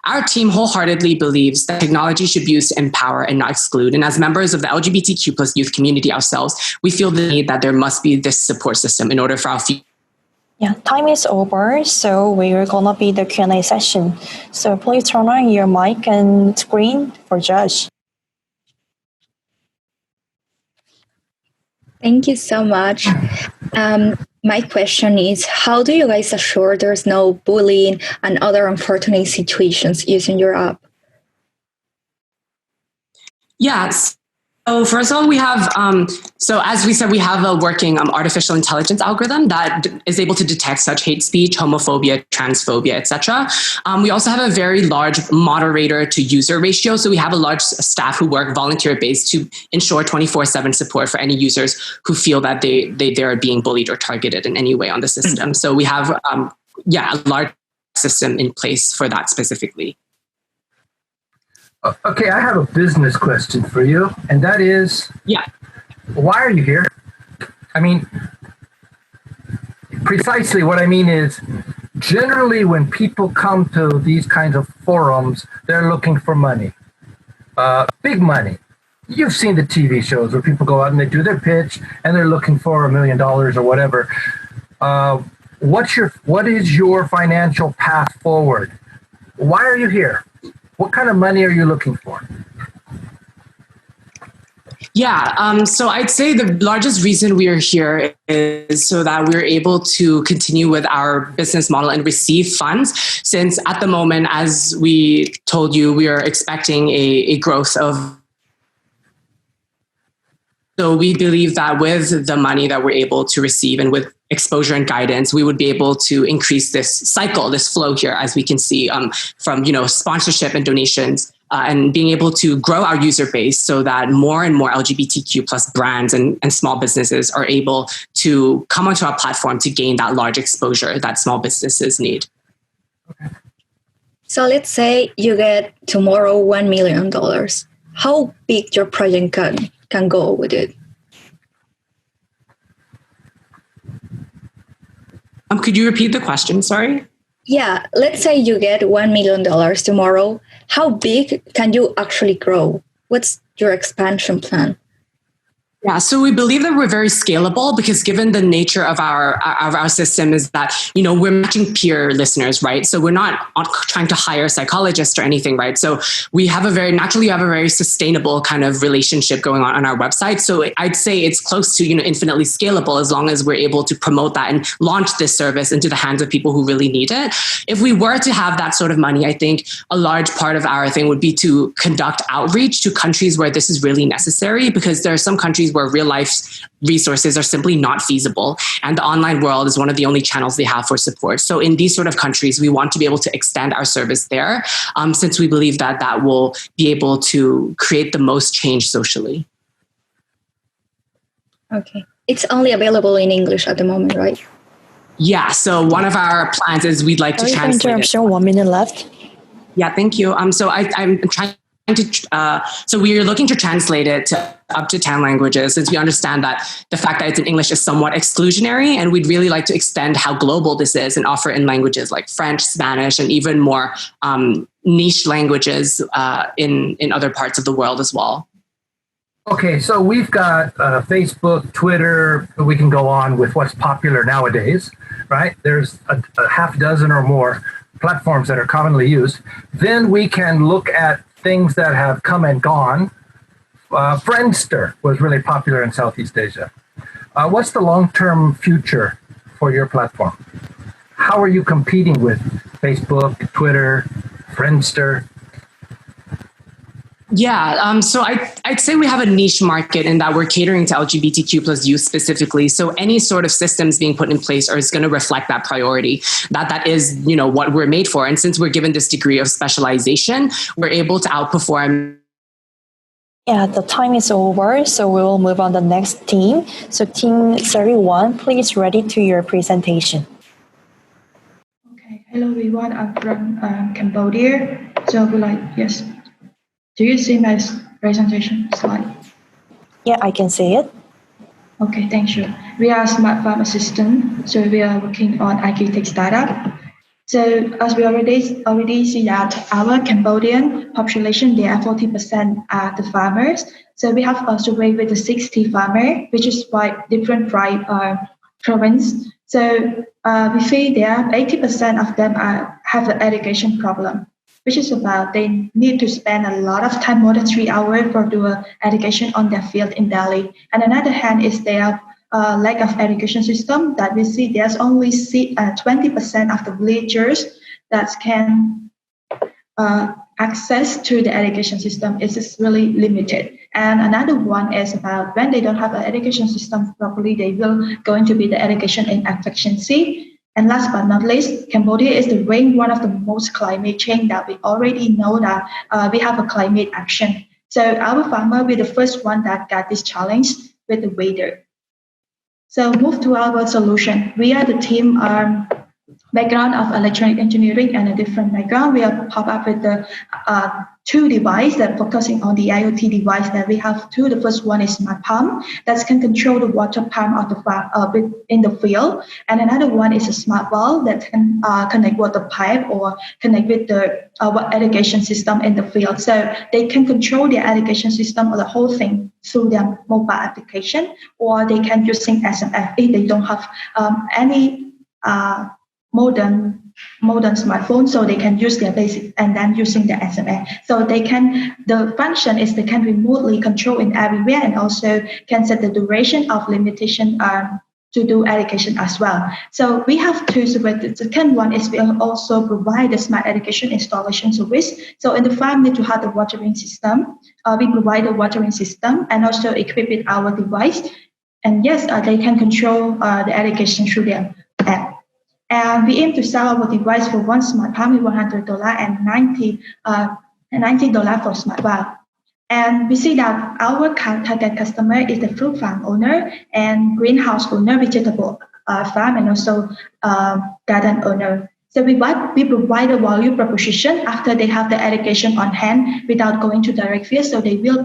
Our team wholeheartedly believes that technology should be used to empower and not exclude. And as members of the LGBTQ plus youth community ourselves, we feel the need that there must be this support system in order for our future. Yeah, time is over, so we're gonna be the Q&A session. So please turn on your mic and screen for Josh. Thank you so much. My question is, how do you guys assure there's no bullying and other unfortunate situations using your app? Yes. So first of all, we have, so as we said, we have a working artificial intelligence algorithm that is able to detect such hate speech, homophobia, transphobia, etc. We also have a very large moderator to user ratio. So we have a large staff who work volunteer-based to ensure 24/7 support for any users who feel that they're being bullied or targeted in any way on the system. So we have, a large system in place for that specifically. Okay, I have a business question for you, and that is, why are you here? I mean, precisely what I mean is, generally when people come to these kinds of forums, they're looking for money, big money. You've seen the TV shows where people go out and they do their pitch and they're looking for $1 million or whatever. What is your financial path forward? Why are you here? What kind of money are you looking for? Yeah, so I'd say the largest reason we are here is so that we're able to continue with our business model and receive funds, since at the moment, as we told you, we are expecting a growth of. So we believe that with the money that we're able to receive and with exposure and guidance, we would be able to increase this cycle, this flow here, as we can see from sponsorship and donations, and being able to grow our user base so that more and more LGBTQ plus brands and small businesses are able to come onto our platform to gain that large exposure that small businesses need. Okay. So let's say you get tomorrow $1 million. How big your project can go with it? Could you repeat the question? Sorry. Yeah, let's say you get $1 million tomorrow. How big can you actually grow? What's your expansion plan? Yeah, so we believe that we're very scalable because given the nature of our system is that, we're matching peer listeners, right? So we're not trying to hire psychologists or anything, right? So we have a very sustainable kind of relationship going on our website. So I'd say it's close to, infinitely scalable as long as we're able to promote that and launch this service into the hands of people who really need it. If we were to have that sort of money, I think a large part of our thing would be to conduct outreach to countries where this is really necessary, because there are some countries where real life resources are simply not feasible. And the online world is one of the only channels they have for support. So in these sort of countries, we want to be able to extend our service there, since we believe that will be able to create the most change socially. Okay. It's only available in English at the moment, right? Yeah. So one of our plans is we'd like to translate it. 1 minute left. Yeah, thank you. So I'm trying so we are looking to translate it to up to 10 languages, since we understand that the fact that it's in English is somewhat exclusionary, and we'd really like to extend how global this is and offer in languages like French, Spanish, and even more niche languages in other parts of the world as well. Okay, so we've got Facebook, Twitter, we can go on with what's popular nowadays, right? There's a half dozen or more platforms that are commonly used. Then we can look at things that have come and gone. Friendster was really popular in Southeast Asia. What's the long-term future for your platform? How are you competing with Facebook, Twitter, Friendster? Yeah, so I'd say we have a niche market in that we're catering to LGBTQ plus youth specifically. So any sort of systems being put in place is going to reflect that priority. That is, what we're made for. And since we're given this degree of specialization, we're able to outperform. Yeah, the time is over, so we will move on to the next team. So team 31, please ready to your presentation. Okay, hello everyone, I'm from Cambodia. So yes. Do you see my presentation slide? Yeah, I can see it. Okay, thank you. We are Smart Farm Assistant, so we are working on agri-tech startup. So as we already see that our Cambodian population, they are 40% are the farmers. So we have also surveyed with the 60 farmer, which is quite different from province. So we feel there 80% of them have an education problem, which is about they need to spend a lot of time, more than 3 hours for doing education on their field in Delhi. And another hand is their lack of education system that we see there's only 20% of the villagers that can access to the education system is really limited. And another one is about when they don't have an education system properly, they will going to be the education inefficiency. And last but not least, Cambodia is one of the most climate change that we already know that we have a climate action. So our farmer will be the first one that got this challenge with the weather. So move to our solution. We are the team background of electronic engineering and a different background, we have pop up with the two devices that focusing on the IoT device that we have two. The first one is smart pump that can control the water pump of the farm in the field, and another one is a smart valve that can connect water pipe or connect with the irrigation system in the field. So they can control their irrigation system or the whole thing through their mobile application, or they can using SMS if they don't have any modern smartphone, so they can use their basic and then using the SMS. So the function is they can remotely control in everywhere and also can set the duration of limitation to do education as well. So we have two services. The second one is we also provide the smart education installation service. So in the farm need to have the watering system. We provide the watering system and also equip with our device. And yes, they can control the education through their app. And we aim to sell our device for one smart pump with $100 and $90 for smart valve. And we see that our target customer is the fruit farm owner and greenhouse owner, vegetable farm, and also garden owner. So we provide a value proposition after they have the education on hand without going to direct field, so they will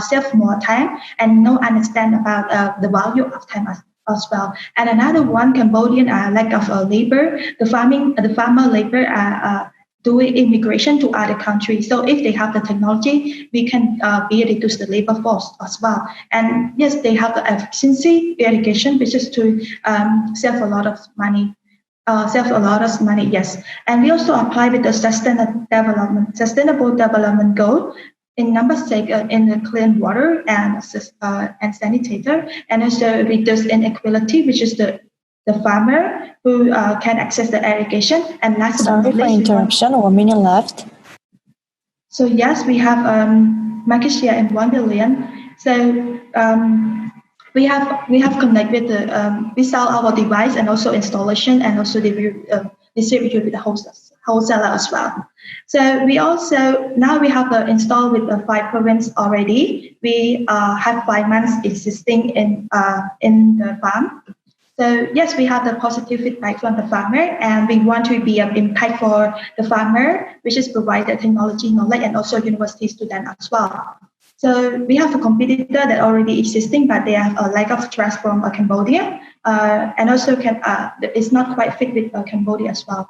save more time and understand about the value of time as well. And another one, Cambodian lack of labor. The farmer labor doing immigration to other countries. So if they have the technology, we can reduce the labor force as well. And yes, they have the efficiency irrigation, which is to save a lot of money. Yes. And we also apply with the sustainable development goal in number 6 in the clean water and sanitator, and also reduce inequality, which is the farmer who can access the irrigation. And last Sorry for interruption. 1 minute left. So yes, we have market share in 1 billion. So we have connect with the we sell our device and also installation and also distribute with the wholesaler as well. So we also now we have installed with the 5 provinces already. We have 5 months existing in the farm. So yes, we have the positive feedback from the farmer, and we want to be an impact for the farmer, which is provide the technology knowledge and also university student as well. So we have a competitor that already existing, but they have a lack of trust from Cambodia, and also it's not quite fit with Cambodia as well.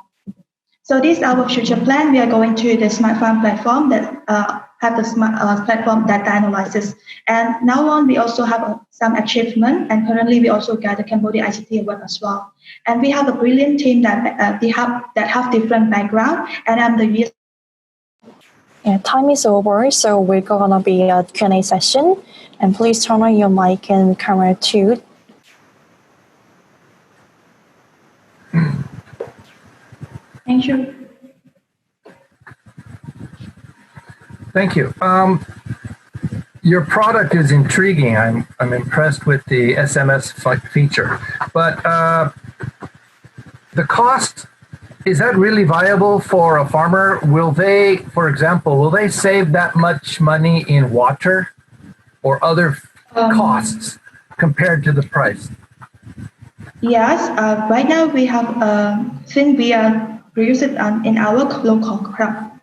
So this is our future plan. We are going to the smart farm platform that have the smart platform data analysis. And now on, we also have some achievement. And currently, we also got the Cambodia ICT award as well. And we have a brilliant team that have different background. And I'm the Yeah, time is over, so we're gonna be a Q&A session. And please turn on your mic and camera too. Thank you. Thank you. Your product is intriguing. I'm impressed with the SMS feature, but the cost, is that really viable for a farmer? Will they, for example, save that much money in water or other costs compared to the price? Yes, right now we have, since we are producing in our local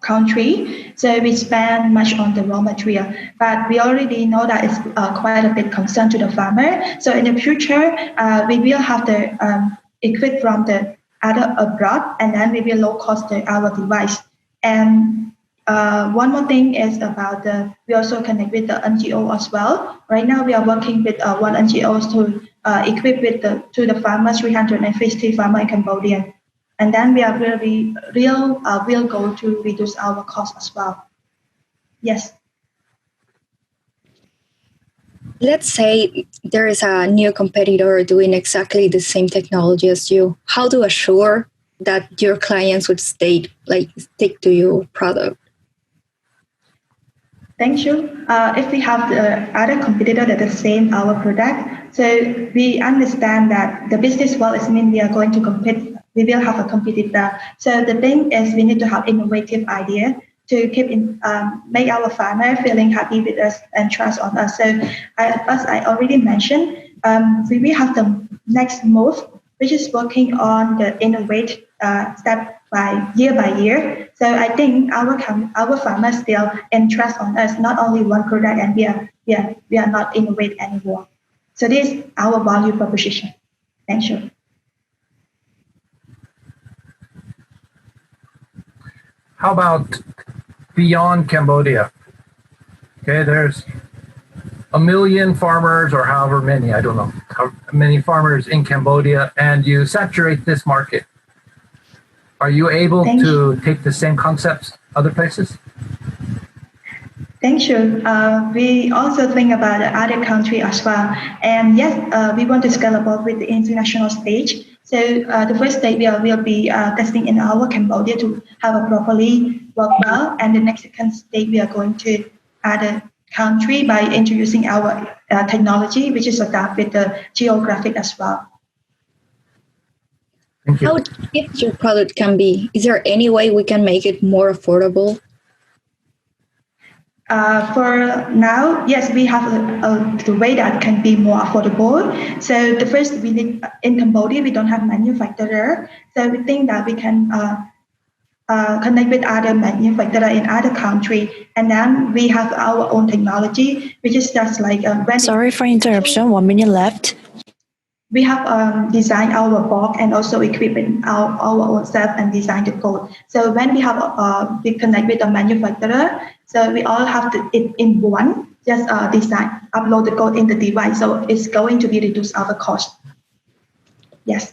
country, so we spend much on the raw material, but we already know that it's quite a big concern to the farmer. So in the future, we will have the equip from the other abroad, and then we will low cost our device. And one more thing is about we also connect with the NGO as well. Right now we are working with one NGO to equip with to the farmers 350 farmer in Cambodia. And then we are will go to reduce our cost as well. Yes. Let's say there is a new competitor doing exactly the same technology as you. How to assure that your clients would stick to your product? Thank you. If we have the other competitor that is same our product, so we understand that the business world is mean we are going to compete. We will have a competitor. So the thing is we need to have innovative idea to make our farmer feeling happy with us and trust on us. So as I already mentioned, we will have the next move which is working on the innovate step by year. So I think our farmers still entrust on us not only one product, and we are not innovate anymore. So this is our value proposition. Thank you. How about beyond Cambodia? Okay, there's 1 million farmers, or however many, I don't know, how many farmers in Cambodia, and you saturate this market. Are you able to take the same concepts other places? Thank you. We also think about the other country as well. And yes, we want to scale up with the international stage. So the first stage will be testing in our Cambodia to have a properly work well. And the next second stage, we are going to other country by introducing our technology, which is adapted with the geographic as well. How cheap your product can be? Is there any way we can make it more affordable? For now, yes, we have the way that can be more affordable. So the first, we need in Cambodia, we don't have manufacturer. So we think that we can connect with other manufacturer in other country, and then we have our own technology, which is just like. Sorry for interruption. 1 minute left. We have designed our box and also equipping our own self and design the code. So when we have we connect with the manufacturer, so we all have it in one, just design, upload the code in the device. So it's going to be reduce our cost. Yes.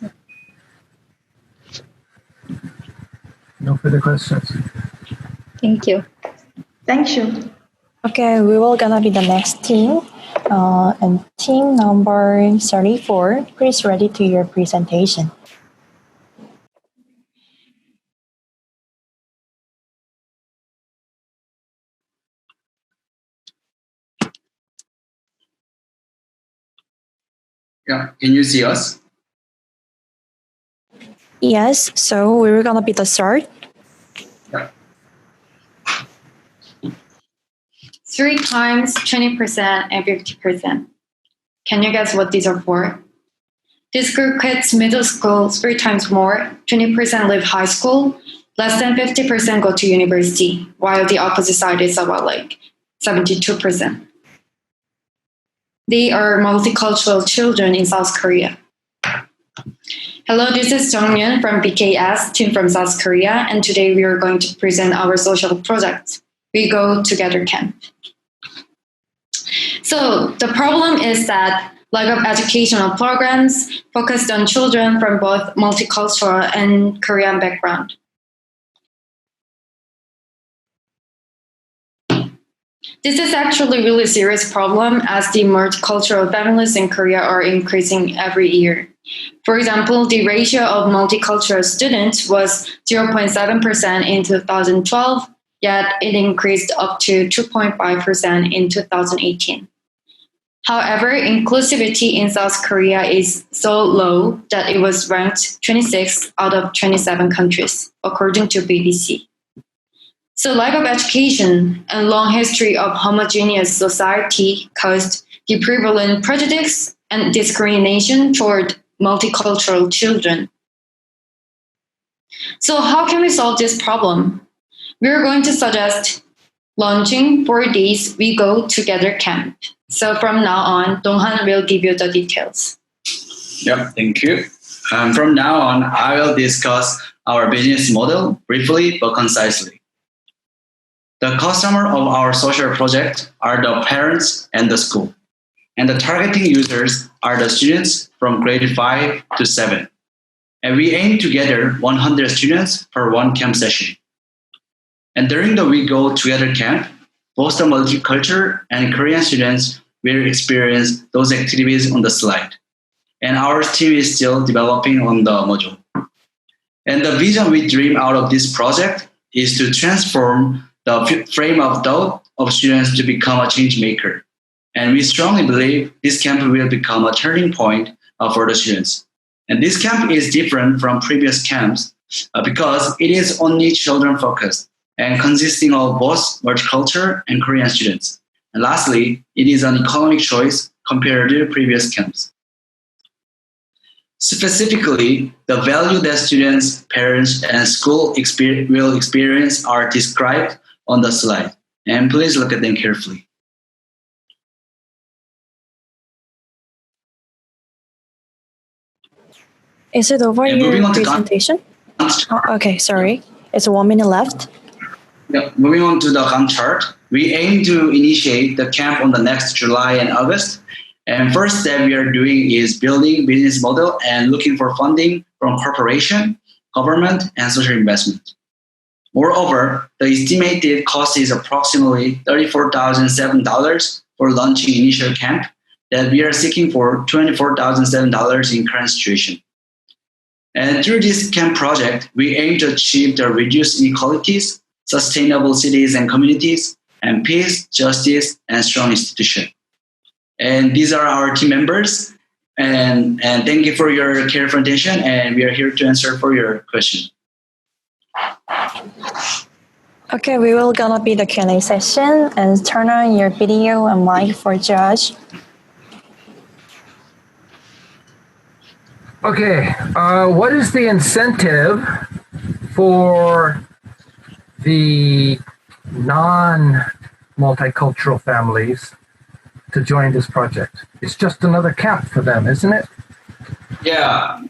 No further questions. Thank you. Thank you. Okay, we will gonna be the next team. And team number 34, please ready to your presentation. Yeah, can you see us? Yes, so we're gonna be the start. Yeah. 3 times 20% and 50%. Can you guess what these are for? This group quits middle school 3 times more, 20% leave high school, less than 50% go to university, while the opposite side is about like 72%. They are multicultural children in South Korea. Hello, this is Jonghyun from BKS, team from South Korea, and today we are going to present our social project, We Go Together Camp. So the problem is that lack of educational programs focused on children from both multicultural and Korean background. This is actually a really serious problem as the multicultural families in Korea are increasing every year. For example, the ratio of multicultural students was 0.7% in 2012, yet it increased up to 2.5% in 2018. However, inclusivity in South Korea is so low that it was ranked 26 out of 27 countries, according to BBC. So lack of education and long history of homogeneous society caused the prevalent prejudice and discrimination toward multicultural children. So how can we solve this problem? We're going to suggest launching 4 days We Go Together camp. So from now on, Donghan will give you the details. Yep, thank you. From now on, I will discuss our business model briefly but concisely. The customer of our social project are the parents and the school, and the targeting users are the students from grade 5 to 7. And we aim to gather 100 students per one camp session. And during the We Go Together camp, both the multicultural and Korean students will experience those activities on the slide. And our team is still developing on the module. And the vision we dream out of this project is to transform the frame of thought of students to become a change maker. And we strongly believe this camp will become a turning point for the students. And this camp is different from previous camps because it is only children focused and consisting of both multicultural and Korean students. And lastly, it is an economic choice compared to previous camps. Specifically, the value that students, parents, and school will experience are described on the slide. And please look at them carefully. Is it over And your moving on to presentation? Okay, sorry. It's 1 minute left. Yeah, moving on to the Gantt chart, we aim to initiate the camp on the next July and August. And first step we are doing is building business model and looking for funding from corporation, government, and social investment. Moreover, the estimated cost is approximately $34,007 for launching initial camp that we are seeking for $24,007 in current situation. And through this camp project, we aim to achieve the reduced inequalities, sustainable cities and communities, and peace, justice, and strong institution. And these are our team members. And thank you for your careful attention. And we are here to answer for your question. Okay, we will gonna be the Q&A session, and turn on your video and mic for Josh. Okay, what is the incentive for the non-multicultural families to join this project? It's just another camp for them, isn't it? Yeah.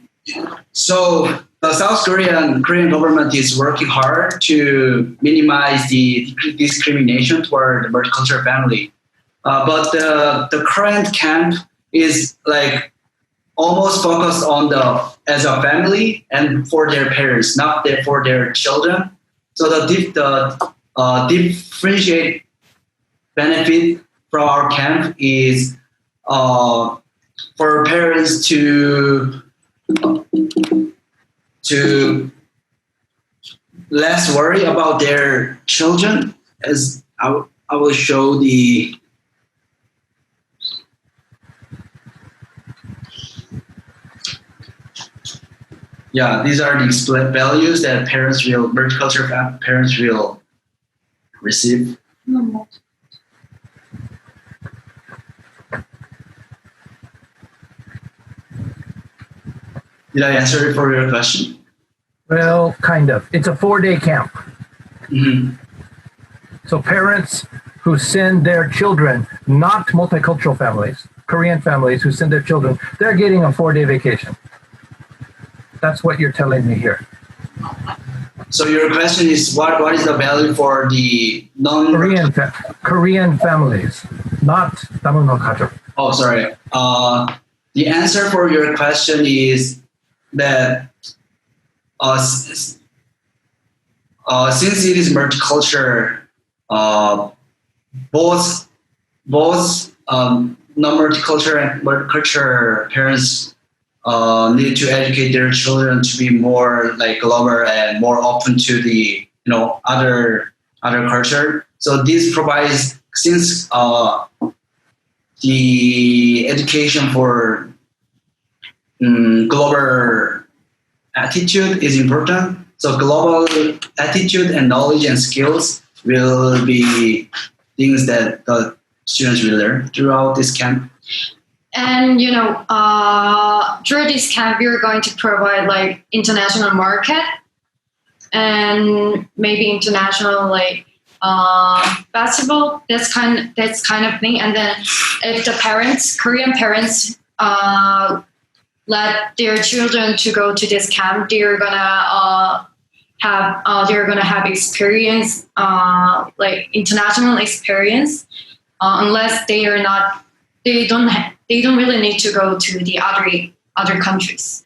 So the South Korean government is working hard to minimize the discrimination toward the multicultural family. But the current camp is like almost focused on as a family and for their parents, not for their children. So the differentiate benefit from our camp is for parents to less worry about their children. As I will show the. Yeah, these are the split values that multicultural parents will receive. Did I answer it for your question? Well, kind of. It's a 4-day camp. Mm-hmm. So parents who send their children, not multicultural families, Korean families who send their children, they're getting a 4-day vacation. That's what you're telling me here. So your question is what is the value for the Korean families, not Tamil Nadu? Oh, sorry. The answer for your question is that since it is multicultural, both non-multicultural and multicultural parents need to educate their children to be more like global and more open to the other culture. So this provides, since the education for global attitude is important. So global attitude and knowledge and skills will be things that the students will learn throughout this camp. And through this camp, you're going to provide like international market and maybe international festival. That's kind of thing. And then if the Korean parents, let their children to go to this camp, they're gonna have experience, like international experience, unless they don't really need to go to the other countries.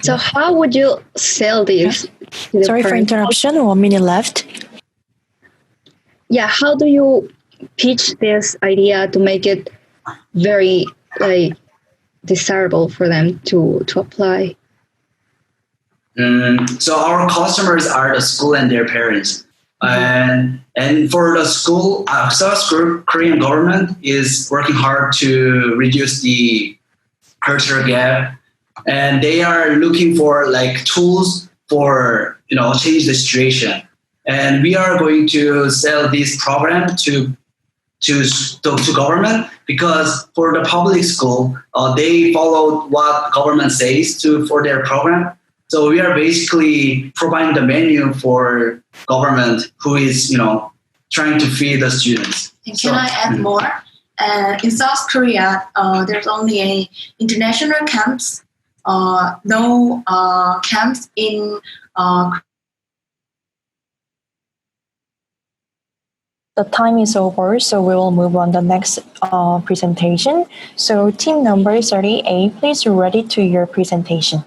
So how would you sell this? Sorry for interruption. 1 minute left. Yeah, how do you pitch this idea to make it very desirable for them to apply? So our customers are the school and their parents. And for the school, South Korean government is working hard to reduce the cultural gap, and they are looking for tools for change the situation. And we are going to sell this program to to government, because for the public school, they followed what government says for their program. So we are basically providing the menu for government who is, trying to feed the students. Can I add more? In South Korea, there's only a international camps, no camps in. The time is over, so we will move on the next presentation. So team number 38, please ready to your presentation.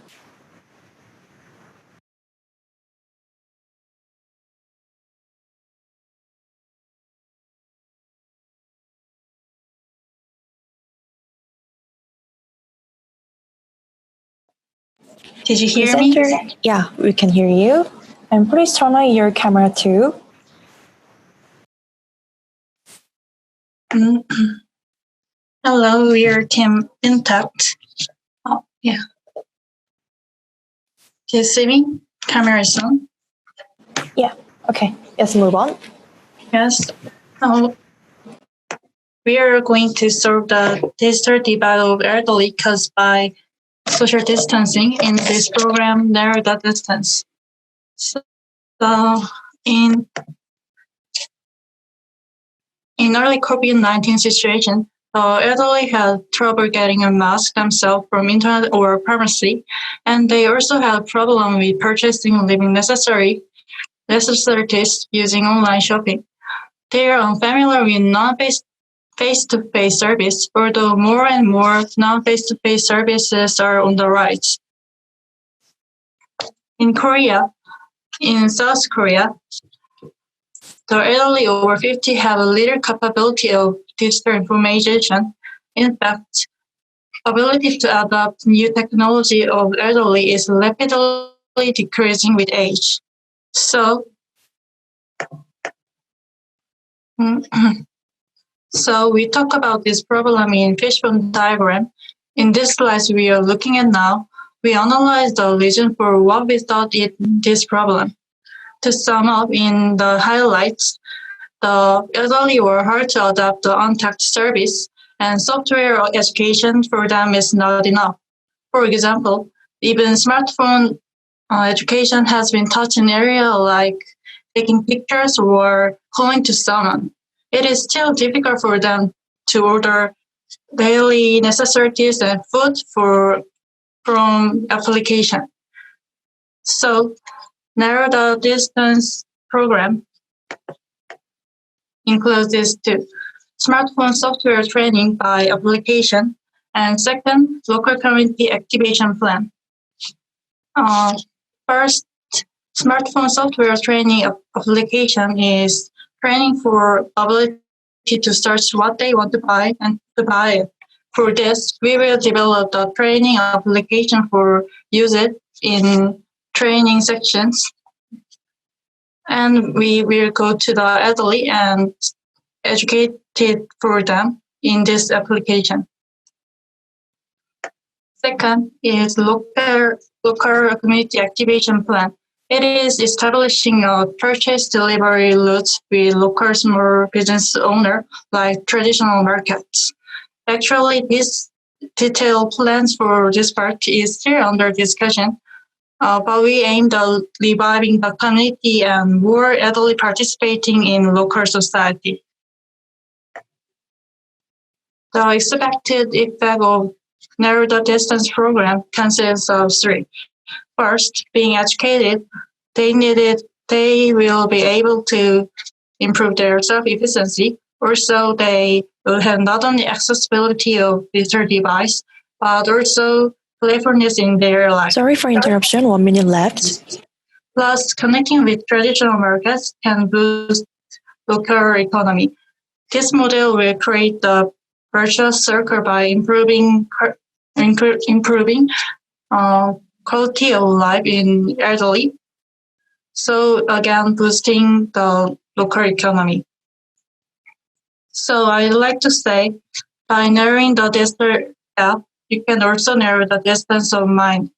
Did you hear me? Yeah, we can hear you. And please turn on your camera too. Hello, we are Team Intact. Oh, yeah. Do you see me? Camera is on. Yeah, okay. Let's move on. Yes. We are going to solve the digital divide of elderly caused by social distancing in this program, narrow the distance. So in early COVID-19 situation, elderly had trouble getting a mask themselves from internet or pharmacy, and they also had problem with purchasing living necessities using online shopping. They are unfamiliar with non-face-to-face service, although more and more non-face-to-face services are on the rise. In South Korea, the elderly over 50 have a little capability of digital information. In fact, ability to adopt new technology of elderly is rapidly decreasing with age. So we talk about this problem in fishbone diagram. In this slide we are looking at now, we analyze the reason for what we thought is this problem. To sum up in the highlights, the elderly were hard to adopt the untapped service, and software education for them is not enough. For example, even smartphone education has been touched in areas like taking pictures or calling to someone. It is still difficult for them to order daily necessities and food from application. So, narrow the distance program includes these two: smartphone software training by application, and second, local community activation plan. First, smartphone software training application is training for ability to search what they want to buy and to buy it. For this, we will develop the training application for use it in training sections. And we will go to the elderly and educate it for them in this application. Second is local community activation plan. It is establishing a purchase delivery routes with local small business owner like traditional markets. Actually, these detailed plans for this part is still under discussion, but we aimed at reviving the community and more elderly participating in local society. The expected effect of narrow the distance program consists of three. First, being educated, they will be able to improve their self-efficiency. Also, they will have not only accessibility of digital device, but also playfulness in their life. Sorry for interruption, 1 minute left. Plus, connecting with traditional markets can boost local economy. This model will create the virtuous circle by improving quality of life in elderly. So again, boosting the local economy. So I'd like to say, by narrowing the distance gap, you can also narrow the distance of mind,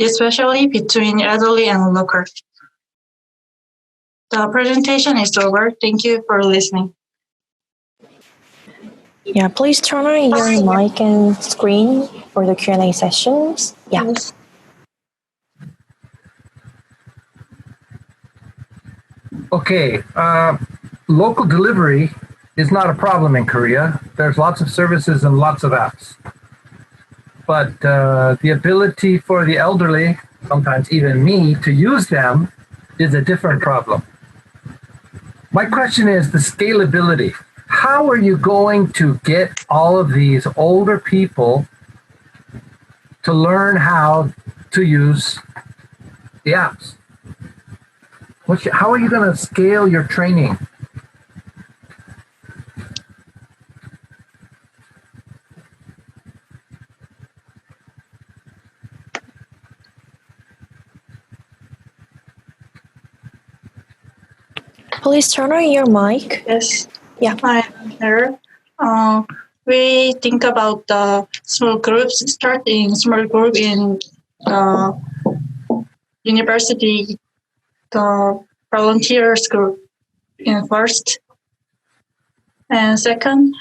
especially between elderly and local. The presentation is over. Thank you for listening. Yeah, please turn on your mic and screen for the Q&A sessions. Yeah. Okay, local delivery is not a problem in Korea. There's lots of services and lots of apps. But the ability for the elderly, sometimes even me, to use them is a different problem. My question is the scalability. How are you going to get all of these older people to learn how to use the apps? How are you going to scale your training? Please turn on your mic. Yes. Yeah. I'm here. We think about the small groups, starting small group in university, the volunteers group in first. And second,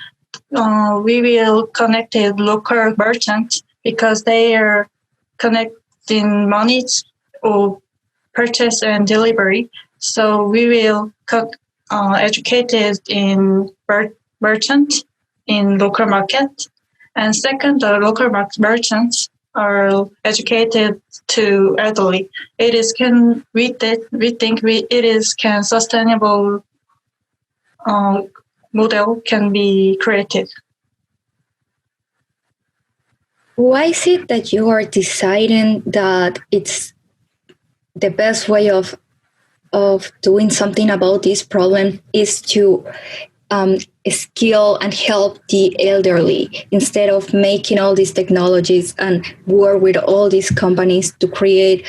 we will connect a local merchant because they are connecting money or purchase and delivery. So we will educated in merchant in local market. And second, the local merchants are educated to elderly. It is we think it is sustainable model can be created. Why is it that you are deciding that it's the best way of doing something about this problem is to skill and help the elderly instead of making all these technologies and work with all these companies to create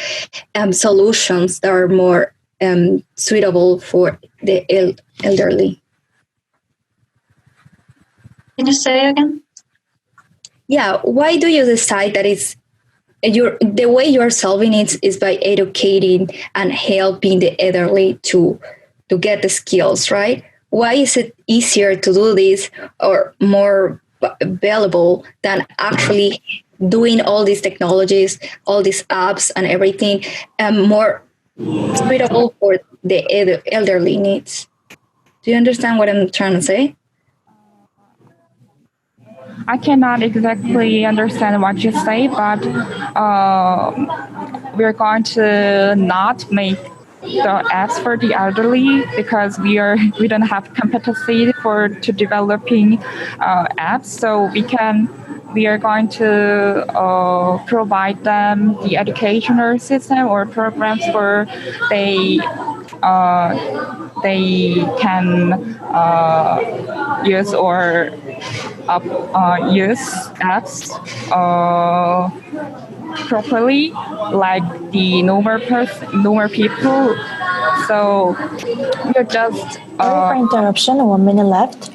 solutions that are more suitable for the elderly? Can you say again? Yeah, why do you decide that it's the way you're solving it is by educating and helping the elderly to get the skills, right? Why is it easier to do this or more valuable than actually doing all these technologies, all these apps and everything more suitable for the elderly needs? Do you understand what I'm trying to say? I cannot exactly understand what you say, but we're going to not make the apps for the elderly because we don't have competency to developing apps. So we are going to provide them the educational system or programs where they can use or use apps properly, like the normal people. So you're just Sorry for interruption. 1 minute left.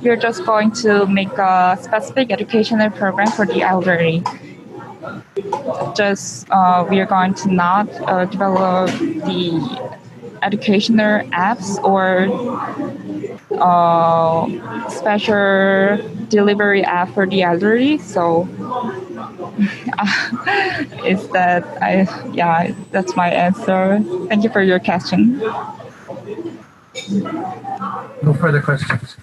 You're just going to make a specific educational program for the elderly. Just we are going to not develop the educational apps or special delivery app for the elderly. So is that that's my answer. Thank you for your question. No further questions.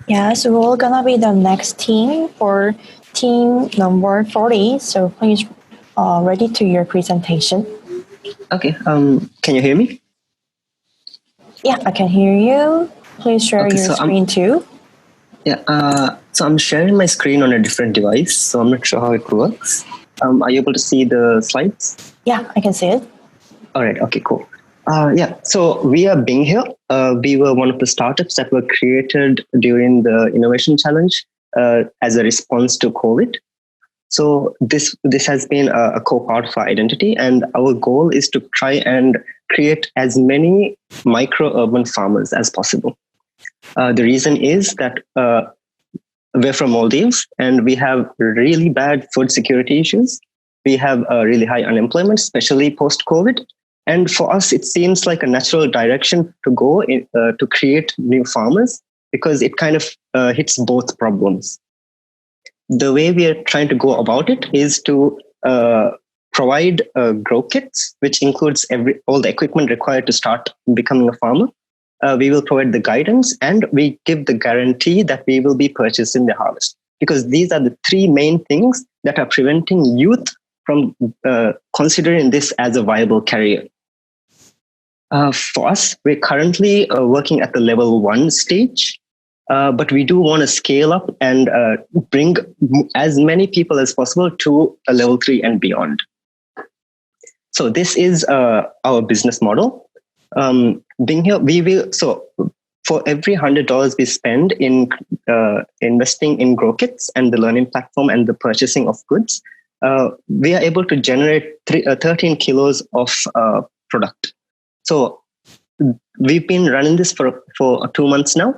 Yeah, so we're gonna be the next team for team number 40. So please ready to your presentation. Okay. Can you hear me? Yeah, I can hear you. Please share your screen too. Yeah. So I'm sharing my screen on a different device, so I'm not sure how it works. Are you able to see the slides? Yeah, I can see it. All right. Okay. Cool. Yeah. So we are Bing here. We were one of the startups that were created during the Innovation Challenge as a response to COVID. So this has been a core part of our identity, and our goal is to try and create as many micro-urban farmers as possible. The reason is that we're from Maldives, and we have really bad food security issues. We have really high unemployment, especially post-COVID. And for us, it seems like a natural direction to go to create new farmers, because it kind of hits both problems. The way we are trying to go about it is to provide grow kits, which includes all the equipment required to start becoming a farmer. We will provide the guidance, and we give the guarantee that we will be purchasing the harvest, because these are the three main things that are preventing youth from considering this as a viable career. For us, we're currently working at the level 1 stage, but we do want to scale up and bring as many people as possible to a level 3 and beyond. So this is our business model. Being here, we will, so for every $100 we spend in investing in grow kits and the learning platform and the purchasing of goods, we are able to generate 13 kilos of product. So we've been running this for 2 months now.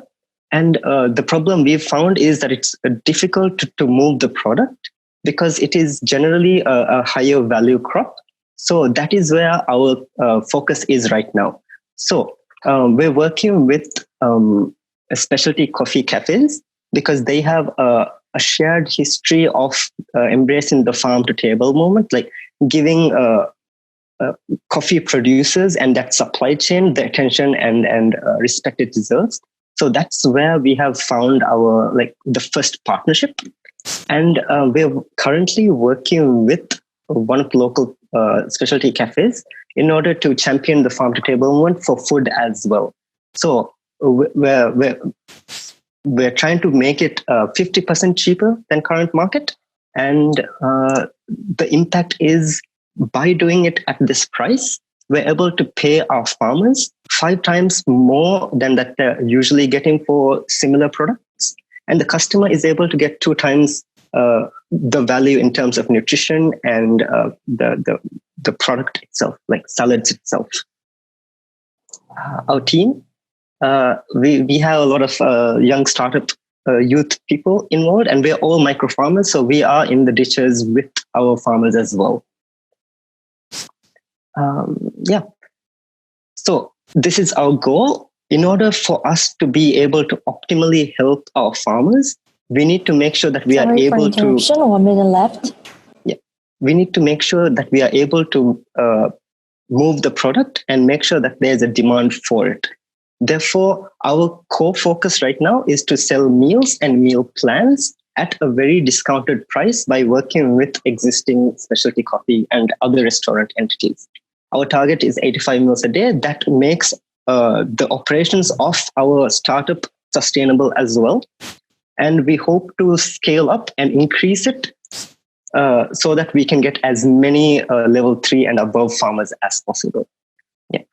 And the problem we've found is that it's difficult to move the product, because it is generally a higher value crop. So that is where our focus is right now. So we're working with specialty coffee cafes, because they have a shared history of embracing the farm to table movement, like giving coffee producers and that supply chain the attention and respect it deserves. So that's where we have found our the first partnership, and we're currently working with one of the local specialty cafes in order to champion the farm to table movement for food as well. So we're trying to make it 50% cheaper than current market, and the impact is, by doing it at this price, we're able to pay our farmers 5 times more than that they're usually getting for similar products. And the customer is able to get 2 times the value in terms of nutrition and the product itself, like salads itself. Our team, we have a lot of young startup youth people involved, and we're all micro farmers. So we are in the ditches with our farmers as well. So this is our goal. In order for us to be able to optimally help our farmers, we need to make sure that we are able to. 1 minute left. Yeah, we need to make sure that we are able to move the product and make sure that there's a demand for it. Therefore, our core focus right now is to sell meals and meal plans at a very discounted price by working with existing specialty coffee and other restaurant entities. Our target is 85 meals a day. That makes the operations of our startup sustainable as well. And we hope to scale up and increase it so that we can get as many level 3 and above farmers as possible. Yeah.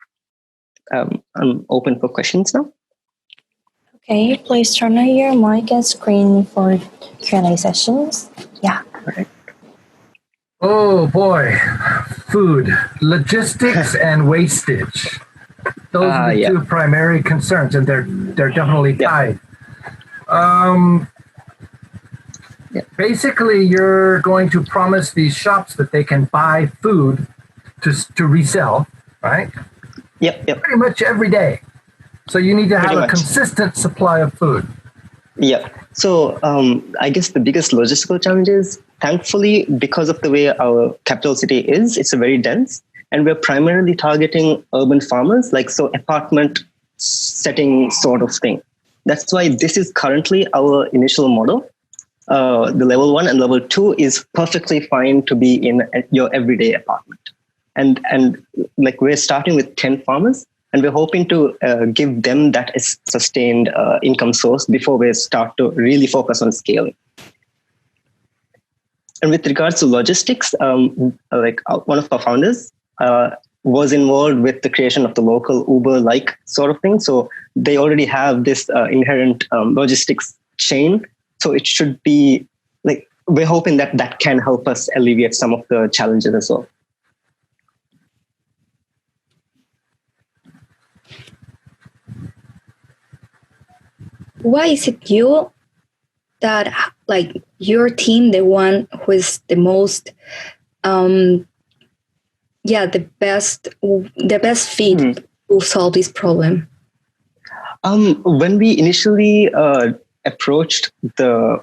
I'm open for questions now. Okay, please turn on your mic and screen for Q&A sessions. Yeah. All right. Oh boy, food, logistics, and wastage. Those are the 2 primary concerns, and they're definitely tied. Basically, you're going to promise these shops that they can buy food to resell, right? Yep. Pretty much every day. So you need to have a consistent supply of food. Yeah. So I guess the biggest logistical challenge is, thankfully, because of the way our capital city is, it's a very dense, and we're primarily targeting urban farmers, apartment setting sort of thing. That's why this is currently our initial model. The level 1 and level 2 is perfectly fine to be in your everyday apartment. And we're starting with 10 farmers, and we're hoping to give them that sustained income source before we start to really focus on scaling. And with regards to logistics, one of our founders was involved with the creation of the local Uber-like sort of thing. So they already have this inherent logistics chain. So it should be we're hoping that can help us alleviate some of the challenges as well. Why is it you that your team, the one who is the most the best feed to solve this problem? When we initially approached the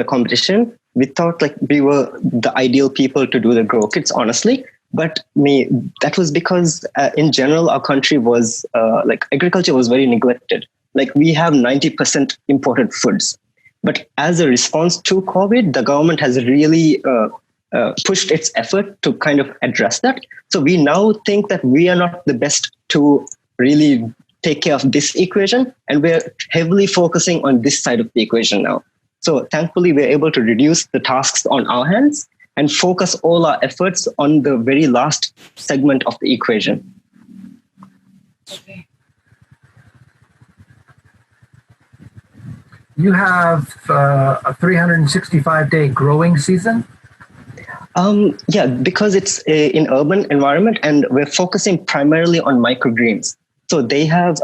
competition, we thought like we were the ideal people to do the grow kits, honestly. But that was because in general, our country was like agriculture was very neglected. Like we have 90% imported foods. But as a response to COVID, the government has really pushed its effort to kind of address that. So we now think that we are not the best to really take care of this equation, and we're heavily focusing on this side of the equation now. So thankfully, we're able to reduce the tasks on our hands and focus all our efforts on the very last segment of the equation. Okay. You have a 365-day growing season? Yeah, because it's in urban environment and we're focusing primarily on microgreens. So they have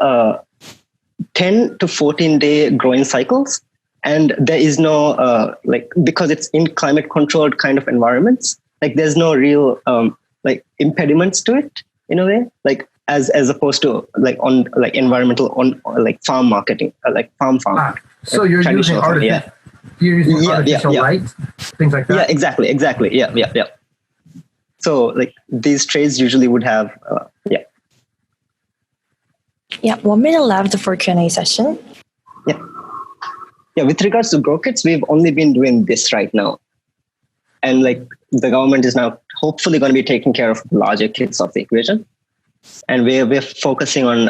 10 to 14-day growing cycles. And there is no, because it's in climate controlled kind of environments, like there's no real impediments to it in a way, like as opposed to environmental farm marketing, farm. So you're using artificial, artificial light, things like that? Yeah, exactly. Yeah. So these trades usually would have, Yeah, 1 minute left for Q&A session. Yeah, with regards to grow kits, we've only been doing this right now. And the government is now hopefully going to be taking care of the larger kits of the equation. And we're focusing on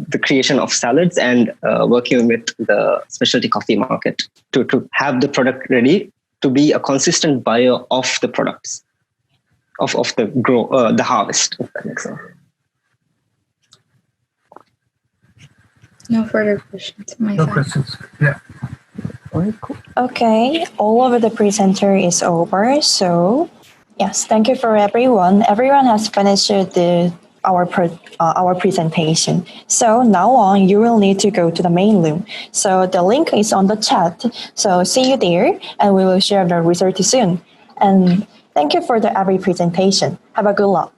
the creation of salads and working with the specialty coffee market to have the product ready to be a consistent buyer of the products, of the harvest, if that makes sense. No further questions. No questions. Yeah. Cool. Okay, all of the presenter is over. So yes, thank you for everyone. Everyone has finished our presentation. So now on, you will need to go to the main room. So the link is on the chat. So see you there, and we will share the result soon. And thank you for every presentation. Have a good luck.